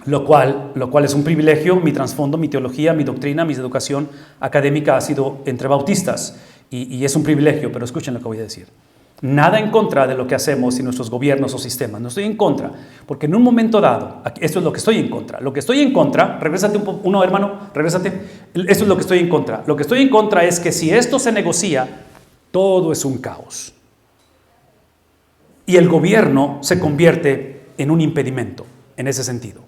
A: lo cual es un privilegio. Mi trasfondo, mi teología, mi doctrina, mi educación académica ha sido entre bautistas y es un privilegio, pero escuchen lo que voy a decir. Nada en contra de lo que hacemos y nuestros gobiernos o sistemas. No estoy en contra, porque en un momento dado, esto es lo que estoy en contra. Lo que estoy en contra, regrésate uno hermano, regrésate. Esto es lo que estoy en contra. Lo que estoy en contra es que si esto se negocia, todo es un caos. Y el gobierno se convierte en un impedimento en ese sentido.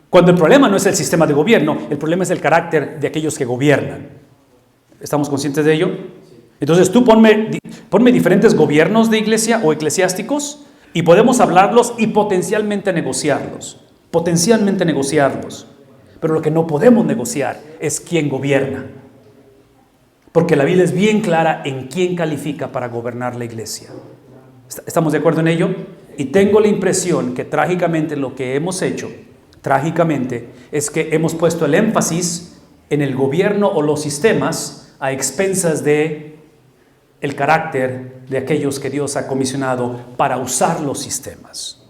A: Cuando el problema no es el sistema de gobierno, el problema es el carácter de aquellos que gobiernan. ¿Estamos conscientes de ello? Entonces tú ponme diferentes gobiernos de iglesia o eclesiásticos y podemos hablarlos y potencialmente negociarlos. Pero lo que no podemos negociar es quién gobierna. Porque la Biblia es bien clara en quién califica para gobernar la iglesia. ¿Estamos de acuerdo en ello? Y tengo la impresión que trágicamente lo que hemos hecho, es que hemos puesto el énfasis en el gobierno o los sistemas a expensas de el carácter de aquellos que Dios ha comisionado para usar los sistemas.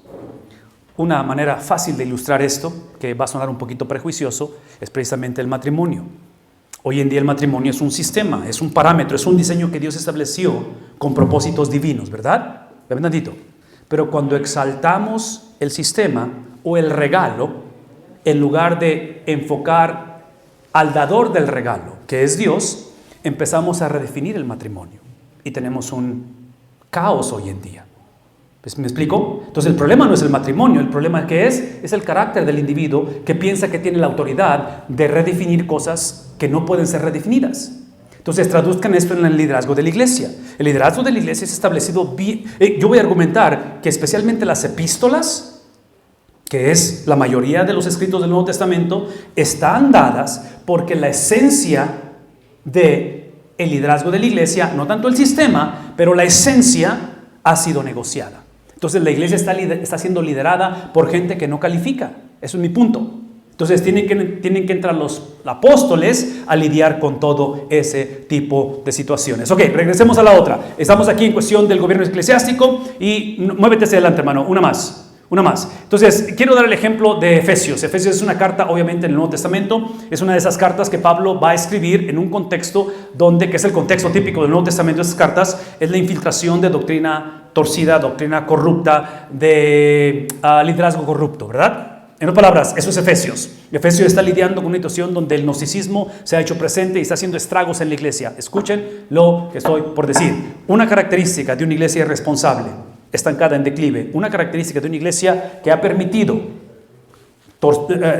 A: Una manera fácil de ilustrar esto, que va a sonar un poquito prejuicioso, es precisamente el matrimonio. Hoy en día el matrimonio es un sistema, es un parámetro, es un diseño que Dios estableció con propósitos divinos, ¿verdad? Pero cuando exaltamos el sistema o el regalo, en lugar de enfocar al dador del regalo, que es Dios, empezamos a redefinir el matrimonio. Y tenemos un caos hoy en día. ¿Me explico? Entonces el problema no es el matrimonio, el problema que es el carácter del individuo que piensa que tiene la autoridad de redefinir cosas que no pueden ser redefinidas. Entonces traduzcan esto en el liderazgo de la iglesia. El liderazgo de la iglesia es establecido bien. Yo voy a argumentar que especialmente las epístolas, que es la mayoría de los escritos del Nuevo Testamento, están dadas porque la esencia de el liderazgo de la iglesia, no tanto el sistema, pero la esencia ha sido negociada. Entonces la iglesia está siendo liderada por gente que no califica. Eso es mi punto. Entonces tienen que entrar los apóstoles a lidiar con todo ese tipo de situaciones. Ok, regresemos a la otra. Estamos aquí en cuestión del gobierno eclesiástico y muévete hacia adelante, hermano. Una más. Entonces, quiero dar el ejemplo de Efesios. Efesios es una carta, obviamente, en el Nuevo Testamento. Es una de esas cartas que Pablo va a escribir en un contexto que es el contexto típico del Nuevo Testamento. Esas cartas es la infiltración de doctrina torcida, doctrina corrupta, de liderazgo corrupto, ¿verdad? En otras palabras, eso es Efesios. Efesios está lidiando con una situación donde el gnosticismo se ha hecho presente y está haciendo estragos en la iglesia. Escuchen lo que estoy por decir. Una característica de una iglesia irresponsable, estancada en declive, una característica de una iglesia que ha permitido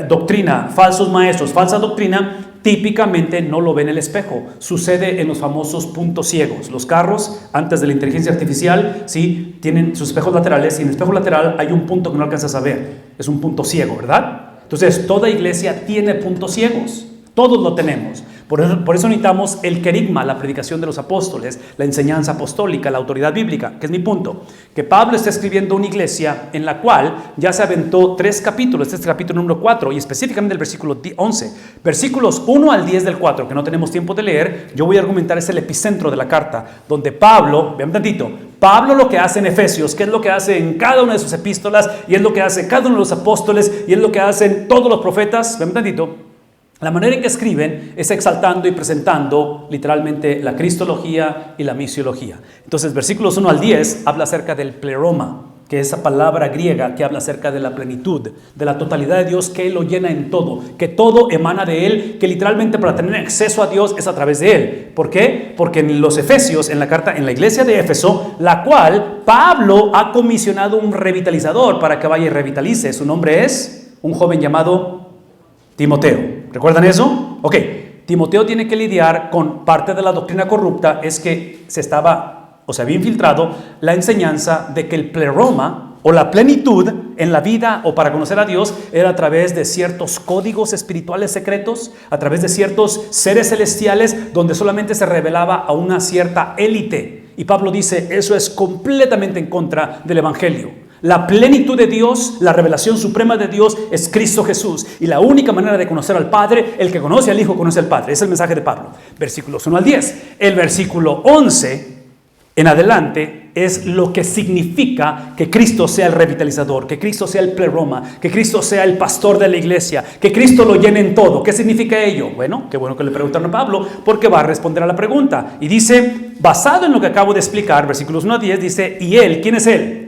A: doctrina, falsos maestros, falsa doctrina, típicamente no lo ven en el espejo. Sucede en los famosos puntos ciegos. Los carros, antes de la inteligencia artificial, sí, tienen sus espejos laterales, y en el espejo lateral hay un punto que no alcanzas a ver. Es un punto ciego, ¿verdad? Entonces, toda iglesia tiene puntos ciegos. Todos lo tenemos. Por eso necesitamos el querigma, la predicación de los apóstoles, la enseñanza apostólica, la autoridad bíblica, que es mi punto. Que Pablo está escribiendo una iglesia en la cual ya se aventó 3 capítulos, este es el capítulo número 4, y específicamente el versículo 11. Versículos 1 al 10 del 4, que no tenemos tiempo de leer, yo voy a argumentar, es el epicentro de la carta, donde Pablo, vean tantito, Pablo lo que hace en Efesios, que es lo que hace en cada una de sus epístolas, y es lo que hace cada uno de los apóstoles, y es lo que hacen todos los profetas, vean tantito. La manera en que escriben es exaltando y presentando literalmente la cristología y la misiología. Entonces, versículos 1 al 10 habla acerca del pleroma, que es esa palabra griega que habla acerca de la plenitud, de la totalidad de Dios, que Él lo llena en todo, que todo emana de Él, que literalmente para tener acceso a Dios es a través de Él. ¿Por qué? Porque en los Efesios, en la carta, en la iglesia de Éfeso, la cual Pablo ha comisionado un revitalizador para que vaya y revitalice. Su nombre es un joven llamado Timoteo. ¿Recuerdan eso? Ok, Timoteo tiene que lidiar con parte de la doctrina corrupta, es que se había infiltrado la enseñanza de que el pleroma o la plenitud en la vida o para conocer a Dios era a través de ciertos códigos espirituales secretos, a través de ciertos seres celestiales donde solamente se revelaba a una cierta élite. Y Pablo dice, eso es completamente en contra del evangelio. La plenitud de Dios, la revelación suprema de Dios es Cristo Jesús. Y la única manera de conocer al Padre, el que conoce al Hijo conoce al Padre. Es el mensaje de Pablo. Versículos 1 al 10. El versículo 11 en adelante es lo que significa que Cristo sea el revitalizador, que Cristo sea el pleroma, que Cristo sea el pastor de la iglesia, que Cristo lo llene en todo. ¿Qué significa ello? Bueno, qué bueno que le preguntaron a Pablo, porque va a responder a la pregunta. Y dice, basado en lo que acabo de explicar, versículos 1 a 10, dice, ¿y Él? ¿Quién es Él?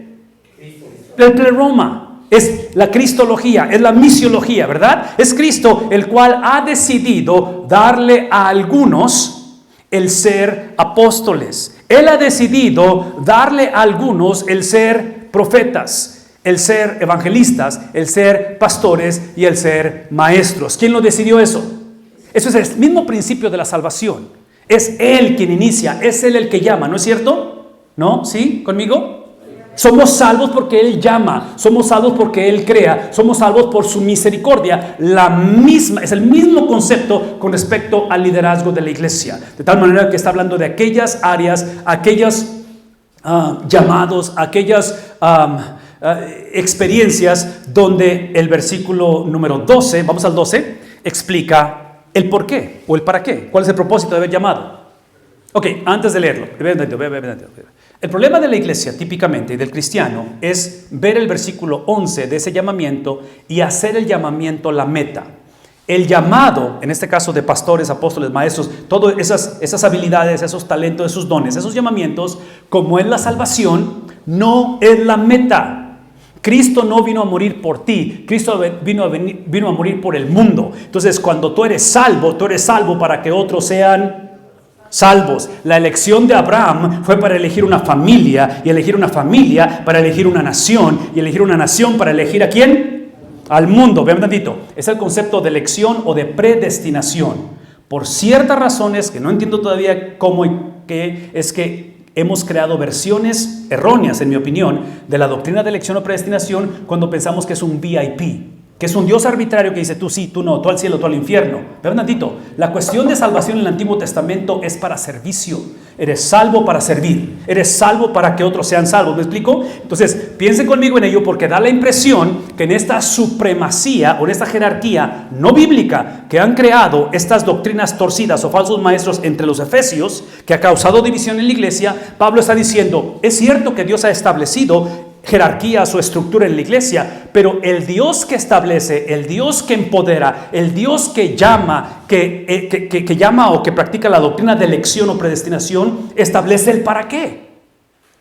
A: El pleroma, es la cristología, es la misiología, ¿verdad? Es Cristo el cual ha decidido darle a algunos el ser apóstoles. Él ha decidido darle a algunos el ser profetas, el ser evangelistas, el ser pastores y el ser maestros. ¿Quién lo decidió eso? Eso es el mismo principio de la salvación. Es Él quien inicia, es Él el que llama, ¿no es cierto? ¿No? ¿Sí? ¿Conmigo? Somos salvos porque Él llama, somos salvos porque Él crea, somos salvos por su misericordia. Es el mismo concepto con respecto al liderazgo de la iglesia. De tal manera que está hablando de aquellas áreas, aquellos llamados, aquellas experiencias donde el versículo número 12, vamos al 12, explica el por qué o el para qué. ¿Cuál es el propósito de haber llamado? Ok, antes de leerlo, el problema de la iglesia típicamente y del cristiano es ver el versículo 11 de ese llamamiento y hacer el llamamiento la meta. El llamado, en este caso de pastores, apóstoles, maestros, todas esas habilidades, esos talentos, esos dones, esos llamamientos, como es la salvación, no es la meta. Cristo no vino a morir por ti, Cristo vino a morir por el mundo. Entonces, cuando tú eres salvo para que otros sean salvos. La elección de Abraham fue para elegir una familia, y elegir una familia para elegir una nación, y elegir una nación para elegir ¿a quién? Al mundo. Vean tantito, es el concepto de elección o de predestinación. Por ciertas razones que no entiendo todavía cómo y qué, es que hemos creado versiones erróneas, en mi opinión, de la doctrina de elección o predestinación cuando pensamos que es un VIP. Que es un Dios arbitrario que dice tú sí, tú no, tú al cielo, tú al infierno. Vean tantito, la cuestión de salvación en el Antiguo Testamento es para servicio. Eres salvo para servir, eres salvo para que otros sean salvos. ¿Me explico? Entonces, piensen conmigo en ello porque da la impresión que en esta supremacía o en esta jerarquía no bíblica que han creado estas doctrinas torcidas o falsos maestros entre los efesios, que ha causado división en la iglesia, Pablo está diciendo, es cierto que Dios ha establecido jerarquías o estructura en la iglesia, pero el Dios que establece, el Dios que empodera, el Dios que llama, que llama o que practica la doctrina de elección o predestinación, establece el para qué.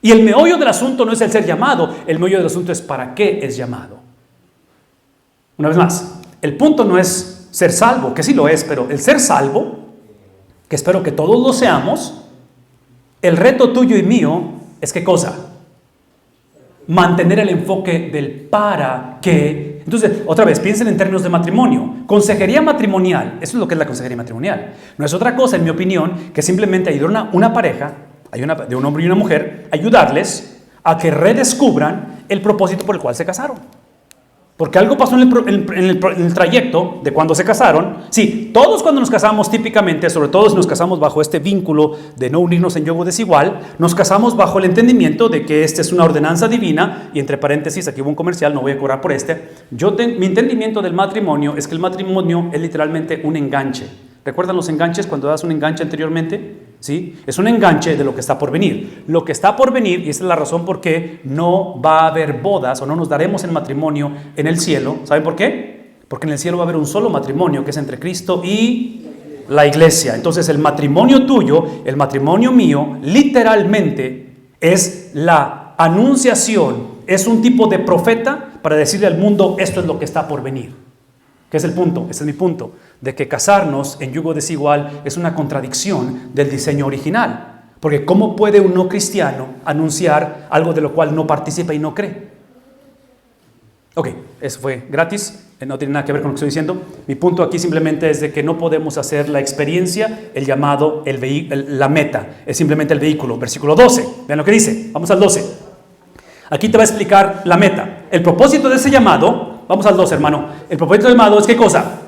A: Y el meollo del asunto no es el ser llamado, el meollo del asunto es para qué es llamado. Una vez más, el punto no es ser salvo, que sí lo es, pero el ser salvo, que espero que todos lo seamos, el reto tuyo y mío es ¿qué cosa? Mantener el enfoque del para qué Entonces, otra vez, piensen en términos de matrimonio. Consejería matrimonial, eso es lo que es la consejería matrimonial. No es otra cosa, en mi opinión, que simplemente ayudar a una pareja, de un hombre y una mujer, ayudarles a que redescubran el propósito por el cual se casaron. Porque algo pasó en el trayecto de cuando se casaron. Sí, todos cuando nos casamos típicamente, sobre todo si nos casamos bajo este vínculo de no unirnos en yugo desigual, nos casamos bajo el entendimiento de que esta es una ordenanza divina, y entre paréntesis, aquí hubo un comercial, no voy a cobrar por este. Mi entendimiento del matrimonio es que el matrimonio es literalmente un enganche. ¿Recuerdan los enganches cuando das un enganche anteriormente? ¿Sí? Es un enganche de lo que está por venir. Lo que está por venir, y esa es la razón por qué no va a haber bodas o no nos daremos en matrimonio en el cielo. ¿Saben por qué? Porque en el cielo va a haber un solo matrimonio que es entre Cristo y la iglesia. Entonces el matrimonio tuyo, el matrimonio mío, literalmente es la anunciación, es un tipo de profeta para decirle al mundo esto es lo que está por venir. ¿Qué es el punto? Ese es mi punto, de que casarnos en yugo desigual es una contradicción del diseño original. Porque ¿cómo puede un no cristiano anunciar algo de lo cual no participa y no cree? Ok, eso fue gratis, no tiene nada que ver con lo que estoy diciendo. Mi punto aquí simplemente es de que no podemos hacer la experiencia, el llamado, la meta, es simplemente el vehículo. Versículo 12, vean lo que dice, vamos al 12. Aquí te va a explicar la meta. El propósito de ese llamado, vamos al 12, hermano. El propósito del llamado es ¿qué cosa?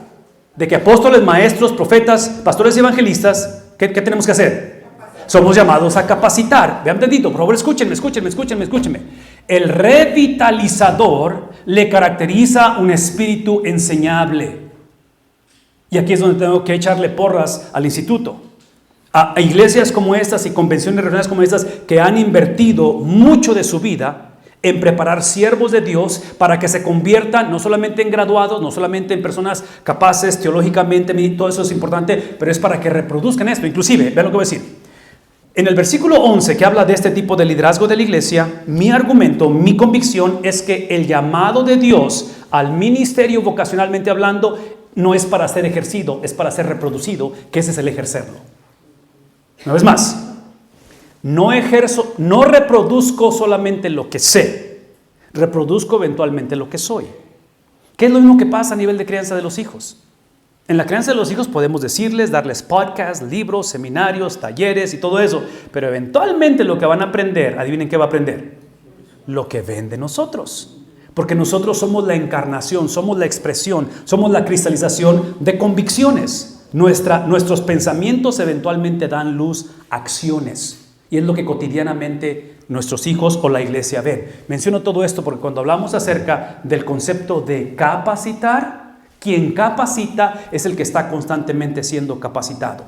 A: De que apóstoles, maestros, profetas, pastores y evangelistas, ¿qué tenemos que hacer? Somos llamados a capacitar. Vean tantito, por favor, escúchenme. El revitalizador le caracteriza un espíritu enseñable. Y aquí es donde tengo que echarle porras al instituto. A iglesias como estas y convenciones regionales como estas que han invertido mucho de su vida en preparar siervos de Dios para que se conviertan no solamente en graduados, no solamente en personas capaces teológicamente, todo eso es importante, pero es para que reproduzcan esto. Inclusive, vean lo que voy a decir. En el versículo 11 que habla de este tipo de liderazgo de la iglesia, mi argumento, mi convicción es que el llamado de Dios al ministerio vocacionalmente hablando no es para ser ejercido, es para ser reproducido, que ese es el ejercerlo. Una vez más. No reproduzco solamente lo que sé, reproduzco eventualmente lo que soy. ¿Qué es lo mismo que pasa a nivel de crianza de los hijos? En la crianza de los hijos podemos decirles, darles podcasts, libros, seminarios, talleres y todo eso, pero eventualmente lo que van a aprender, adivinen qué va a aprender, lo que ven de nosotros. Porque nosotros somos la encarnación, somos la expresión, somos la cristalización de convicciones. Nuestros pensamientos eventualmente dan luz a acciones. Y es lo que cotidianamente nuestros hijos o la iglesia ven. Menciono todo esto porque cuando hablamos acerca del concepto de capacitar, quien capacita es el que está constantemente siendo capacitado.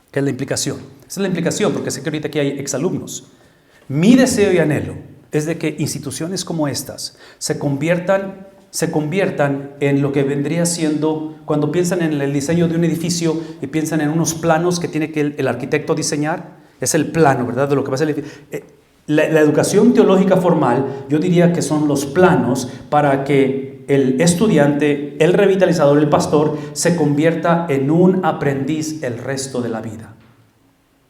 A: ¿Qué es la implicación? Esa es la implicación, porque sé que ahorita aquí hay exalumnos. Mi deseo y anhelo es de que instituciones como estas se conviertan en lo que vendría siendo, cuando piensan en el diseño de un edificio y piensan en unos planos que tiene que el arquitecto diseñar. Es el plano, ¿verdad? De lo que va a ser la educación teológica formal, yo diría que son los planos para que el estudiante, el revitalizador, el pastor, se convierta en un aprendiz el resto de la vida.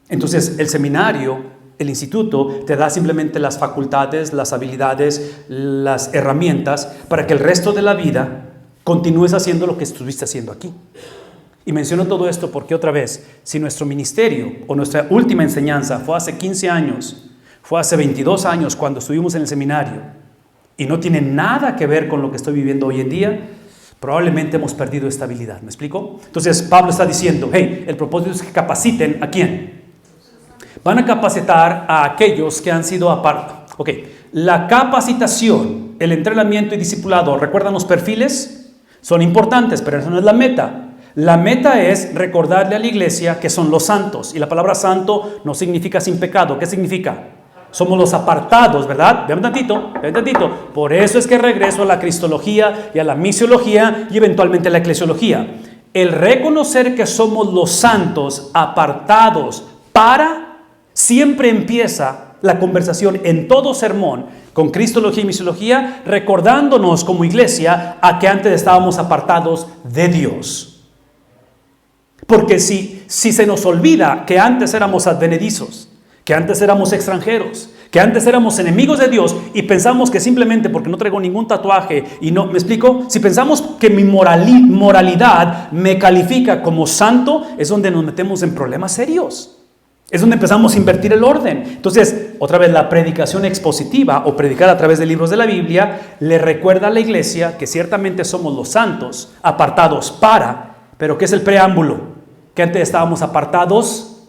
A: Entonces, el seminario, el instituto, te da simplemente las facultades, las habilidades, las herramientas para que el resto de la vida continúes haciendo lo que estuviste haciendo aquí. Y menciono todo esto porque otra vez, si nuestro ministerio o nuestra última enseñanza fue hace 15 años, fue hace 22 años cuando estuvimos en el seminario y no tiene nada que ver con lo que estoy viviendo hoy en día, probablemente hemos perdido estabilidad. ¿Me explico? Entonces Pablo está diciendo, hey, el propósito es que capaciten ¿a quién? Van a capacitar a aquellos que han sido apartados. Ok, la capacitación, el entrenamiento y discipulado, ¿recuerdan los perfiles? Son importantes, pero eso no es la meta. La meta es recordarle a la iglesia que son los santos. Y la palabra santo no significa sin pecado. ¿Qué significa? Somos los apartados, ¿verdad? Vean tantito. Por eso es que regreso a la cristología y a la misiología y eventualmente a la eclesiología. El reconocer que somos los santos apartados siempre empieza la conversación en todo sermón con cristología y misiología, recordándonos como iglesia a que antes estábamos apartados de Dios. Porque si se nos olvida que antes éramos advenedizos, que antes éramos extranjeros, Que antes éramos enemigos de Dios y pensamos que simplemente porque no traigo ningún tatuaje y no, ¿me explico? Si pensamos que mi moralidad me califica como santo, es donde nos metemos en problemas serios. Es donde empezamos a invertir el orden. Entonces, otra vez, la predicación expositiva o predicar a través de libros de la Biblia le recuerda a la iglesia que ciertamente somos los santos, apartados para, pero ¿qué es el preámbulo? Que antes estábamos apartados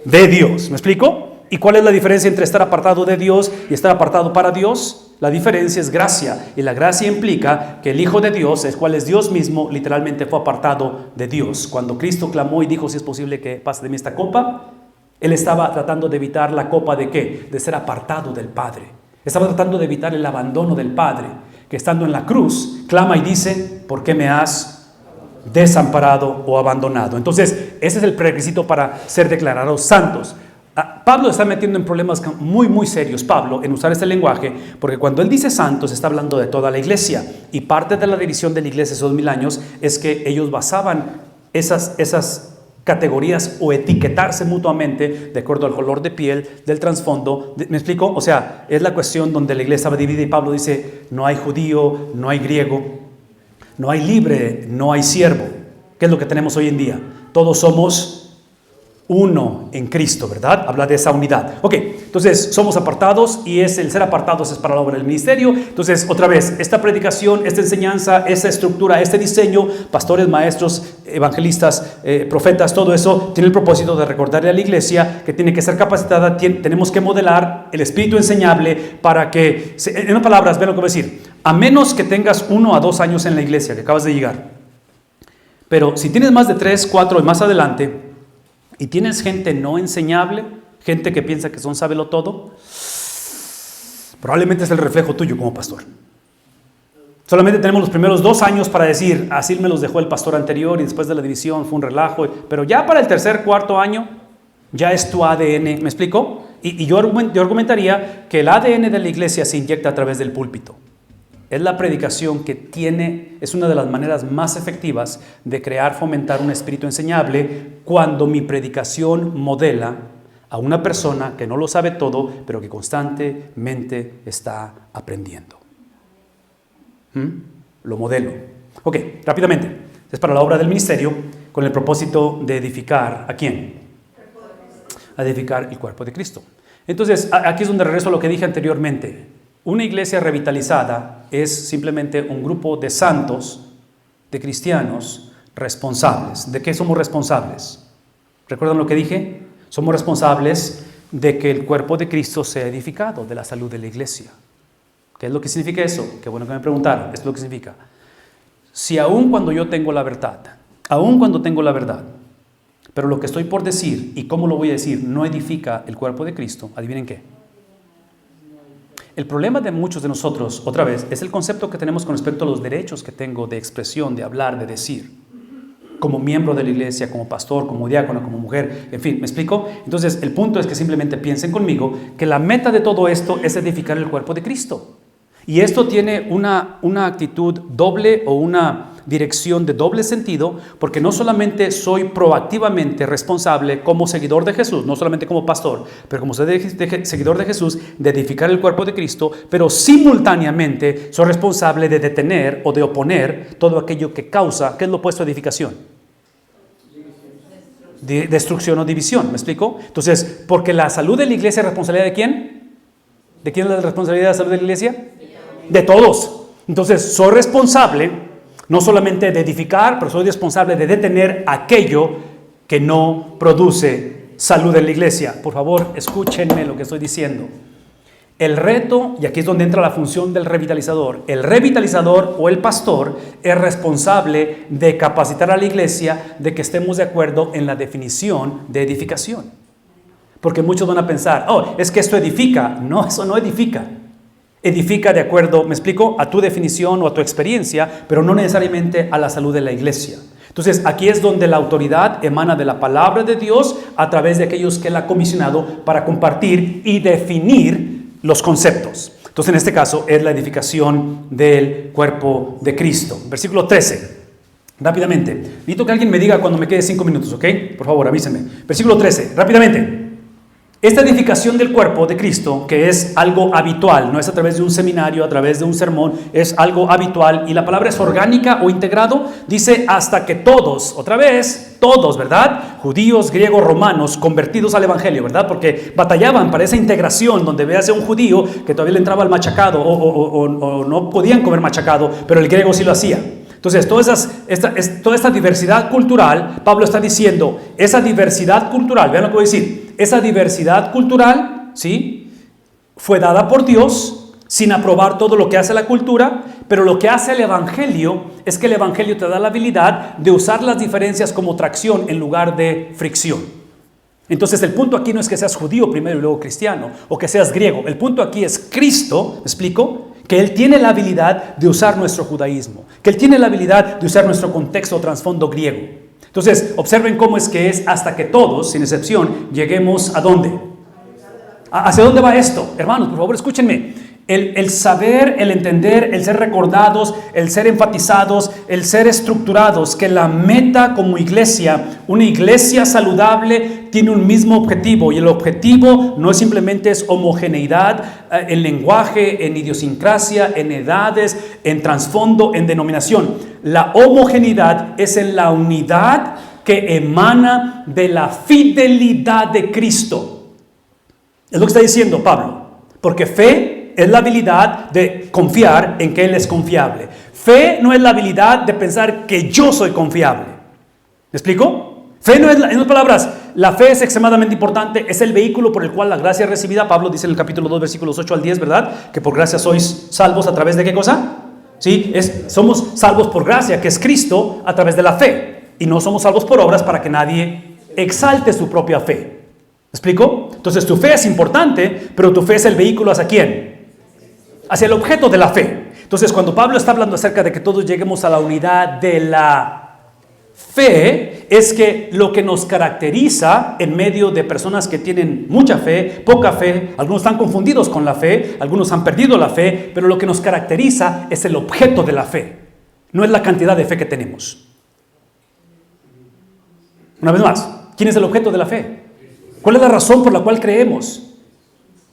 A: de Dios. ¿Me explico? ¿Y cuál es la diferencia entre estar apartado de Dios y estar apartado para Dios? La diferencia es gracia, y la gracia implica que el Hijo de Dios, el cual es Dios mismo, literalmente fue apartado de Dios. Cuando Cristo clamó y dijo, si es posible que pase de mí esta copa, Él estaba tratando de evitar la copa ¿de qué? De ser apartado del Padre. Estaba tratando de evitar el abandono del Padre, que estando en la cruz, clama y dice, ¿por qué me has desamparado o abandonado? Entonces, ese es el prerequisito para ser declarados santos. Pablo está metiendo en problemas muy, muy serios, Pablo, en usar este lenguaje, porque cuando él dice santos, está hablando de toda la iglesia. Y parte de la división de la iglesia hace 2000 años es que ellos basaban esas categorías o etiquetarse mutuamente de acuerdo al color de piel, del trasfondo. ¿Me explico? O sea, es la cuestión donde la iglesia va dividida y Pablo dice, no hay judío, no hay griego, no hay libre, no hay siervo. ¿Qué es lo que tenemos hoy en día? Todos somos uno en Cristo, ¿verdad? Habla de esa unidad. Ok, entonces somos apartados y el ser apartados es para la obra del ministerio. Entonces, otra vez, esta predicación, esta enseñanza, esta estructura, este diseño, pastores, maestros, evangelistas, profetas, todo eso tiene el propósito de recordarle a la iglesia que tiene que ser capacitada, tenemos que modelar el espíritu enseñable para que, en otras palabras, vean lo que voy a decir, a menos que tengas 1 a 2 años en la iglesia, que acabas de llegar, pero si tienes más de 3, 4 y más adelante, y tienes gente no enseñable, gente que piensa que son sábelo todo, probablemente es el reflejo tuyo como pastor. Solamente tenemos los primeros 2 años para decir, así me los dejó el pastor anterior y después de la división fue un relajo, pero ya para el 3er, 4 año, ya es tu ADN, ¿me explico? Y yo argumentaría que el ADN de la iglesia se inyecta a través del púlpito. Es la predicación que es una de las maneras más efectivas de crear, fomentar un espíritu enseñable cuando mi predicación modela a una persona que no lo sabe todo, pero que constantemente está aprendiendo. Lo modelo. Ok, rápidamente. Es para la obra del ministerio con el propósito de edificar ¿a quién? A edificar el cuerpo de Cristo. Entonces, aquí es donde regreso a lo que dije anteriormente. Una iglesia revitalizada es simplemente un grupo de santos, de cristianos responsables. ¿De qué somos responsables? ¿Recuerdan lo que dije? Somos responsables de que el cuerpo de Cristo sea edificado, de la salud de la iglesia. ¿Qué es lo que significa eso? Qué bueno que me preguntaron. Esto es lo que significa. Si aún cuando yo tengo la verdad, pero lo que estoy por decir y cómo lo voy a decir no edifica el cuerpo de Cristo, adivinen qué. El problema de muchos de nosotros, otra vez, es el concepto que tenemos con respecto a los derechos que tengo de expresión, de hablar, de decir, como miembro de la iglesia, como pastor, como diácono, como mujer, en fin, ¿me explico? Entonces, el punto es que simplemente piensen conmigo que la meta de todo esto es edificar el cuerpo de Cristo. Y esto tiene una actitud doble o una dirección de doble sentido, porque no solamente soy proactivamente responsable como seguidor de Jesús, no solamente como pastor, pero como seguidor de Jesús, de edificar el cuerpo de Cristo, pero simultáneamente soy responsable de detener o de oponer todo aquello que causa, ¿qué es lo opuesto a edificación? Destrucción o división, ¿me explico? Entonces, porque la salud de la iglesia es responsabilidad ¿de quién? ¿De quién es la responsabilidad de la salud de la iglesia? De todos. Entonces, soy responsable no solamente de edificar, pero soy responsable de detener aquello que no produce salud en la iglesia. Por favor, escúchenme lo que estoy diciendo. El reto, y aquí es donde entra la función del revitalizador, el revitalizador o el pastor es responsable de capacitar a la iglesia de que estemos de acuerdo en la definición de edificación. Porque muchos van a pensar, es que esto edifica. No, eso no edifica. Edifica de acuerdo, me explico, a tu definición o a tu experiencia, pero no necesariamente a la salud de la iglesia. Entonces, aquí es donde la autoridad emana de la palabra de Dios a través de aquellos que Él ha comisionado para compartir y definir los conceptos. Entonces, en este caso, es la edificación del cuerpo de Cristo. Versículo 13. Rápidamente. Necesito que alguien me diga cuando me quede 5 minutos, ¿ok? Por favor, avísenme. Versículo 13. Rápidamente. Esta edificación del cuerpo de Cristo, que es algo habitual, no es a través de un seminario, a través de un sermón, es algo habitual, y la palabra es orgánica o integrado, dice hasta que todos, otra vez, todos, ¿verdad? Judíos, griegos, romanos, convertidos al evangelio, ¿verdad? Porque batallaban para esa integración donde veas a un judío que todavía le entraba al machacado o no podían comer machacado, pero el griego sí lo hacía. Entonces, toda esta diversidad cultural, Pablo está diciendo, esa diversidad cultural, vean lo que voy a decir, esa diversidad cultural, ¿sí?, fue dada por Dios sin aprobar todo lo que hace la cultura, pero lo que hace el evangelio es que el evangelio te da la habilidad de usar las diferencias como tracción en lugar de fricción. Entonces, el punto aquí no es que seas judío primero y luego cristiano, o que seas griego. El punto aquí es Cristo, ¿me explico?, que Él tiene la habilidad de usar nuestro judaísmo, que Él tiene la habilidad de usar nuestro contexto o trasfondo griego. Entonces, observen cómo es que es hasta que todos, sin excepción, lleguemos ¿a dónde? ¿Hacia dónde va esto? Hermanos, por favor, escúchenme. El saber, el entender, el ser recordados, el ser enfatizados, el ser estructurados, que la meta como iglesia, una iglesia saludable, tiene un mismo objetivo, y el objetivo no simplemente es homogeneidad en lenguaje, en idiosincrasia, en edades, en trasfondo, en denominación. La homogeneidad es en la unidad que emana de la fidelidad de Cristo. Es lo que está diciendo Pablo, porque fe es la habilidad de confiar en que Él es confiable. Fe no es la habilidad de pensar que yo soy confiable. ¿Me explico? Fe no es, en otras palabras, la fe es extremadamente importante, es el vehículo por el cual la gracia es recibida. Pablo dice en el capítulo 2, versículos 8 al 10, ¿verdad? Que por gracia sois salvos a través de ¿qué cosa? Sí, somos salvos por gracia, que es Cristo, a través de la fe. Y no somos salvos por obras para que nadie exalte su propia fe. ¿Me explico? Entonces tu fe es importante, pero tu fe es el vehículo ¿hacia quién? Hacia el objeto de la fe. Entonces, cuando Pablo está hablando acerca de que todos lleguemos a la unidad de la fe, es que lo que nos caracteriza en medio de personas que tienen mucha fe, poca fe, algunos están confundidos con la fe, algunos han perdido la fe, pero lo que nos caracteriza es el objeto de la fe, no es la cantidad de fe que tenemos. Una vez más, ¿quién es el objeto de la fe? ¿Cuál es la razón por la cual creemos?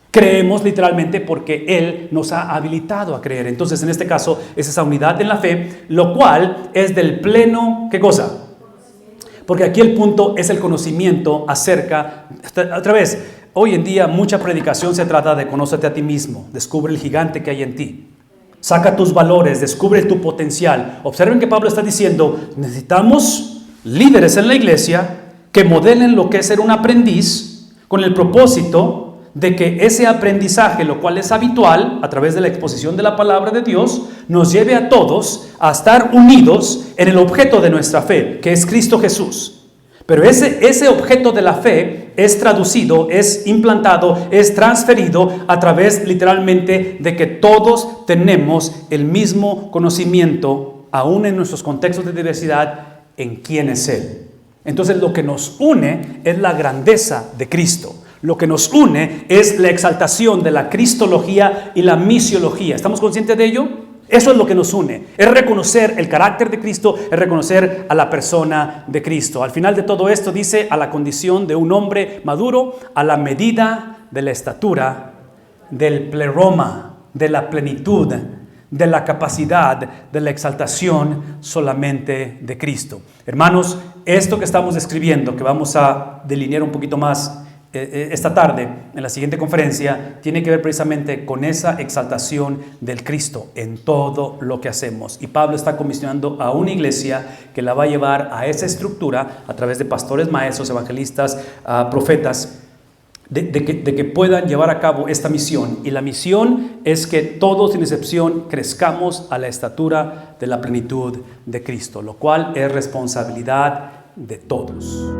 A: Creemos literalmente porque Él nos ha habilitado a creer. Entonces, en este caso, es esa unidad en la fe, lo cual es del pleno, ¿qué cosa? Porque aquí el punto es el conocimiento acerca, otra vez, hoy en día mucha predicación se trata de conócete a ti mismo, descubre el gigante que hay en ti, saca tus valores, descubre tu potencial. Observen que Pablo está diciendo, necesitamos líderes en la iglesia que modelen lo que es ser un aprendiz con el propósito de que ese aprendizaje, lo cual es habitual a través de la exposición de la palabra de Dios, nos lleve a todos a estar unidos en el objeto de nuestra fe, que es Cristo Jesús. Pero ese objeto de la fe es traducido, es implantado, es transferido a través literalmente de que todos tenemos el mismo conocimiento, aún en nuestros contextos de diversidad, en quién es Él. Entonces lo que nos une es la grandeza de Cristo. Lo que nos une es la exaltación de la cristología y la misiología. ¿Estamos conscientes de ello? Eso es lo que nos une. Es reconocer el carácter de Cristo, es reconocer a la persona de Cristo. Al final de todo esto dice a la condición de un hombre maduro, a la medida de la estatura, del pleroma, de la plenitud, de la capacidad, de la exaltación solamente de Cristo. Hermanos, esto que estamos describiendo, que vamos a delinear un poquito más esta tarde, en la siguiente conferencia, tiene que ver precisamente con esa exaltación del Cristo en todo lo que hacemos. Y Pablo está comisionando a una iglesia que la va a llevar a esa estructura a través de pastores, maestros, evangelistas, profetas, de que puedan llevar a cabo esta misión. Y la misión es que todos, sin excepción, crezcamos a la estatura de la plenitud de Cristo, lo cual es responsabilidad de todos.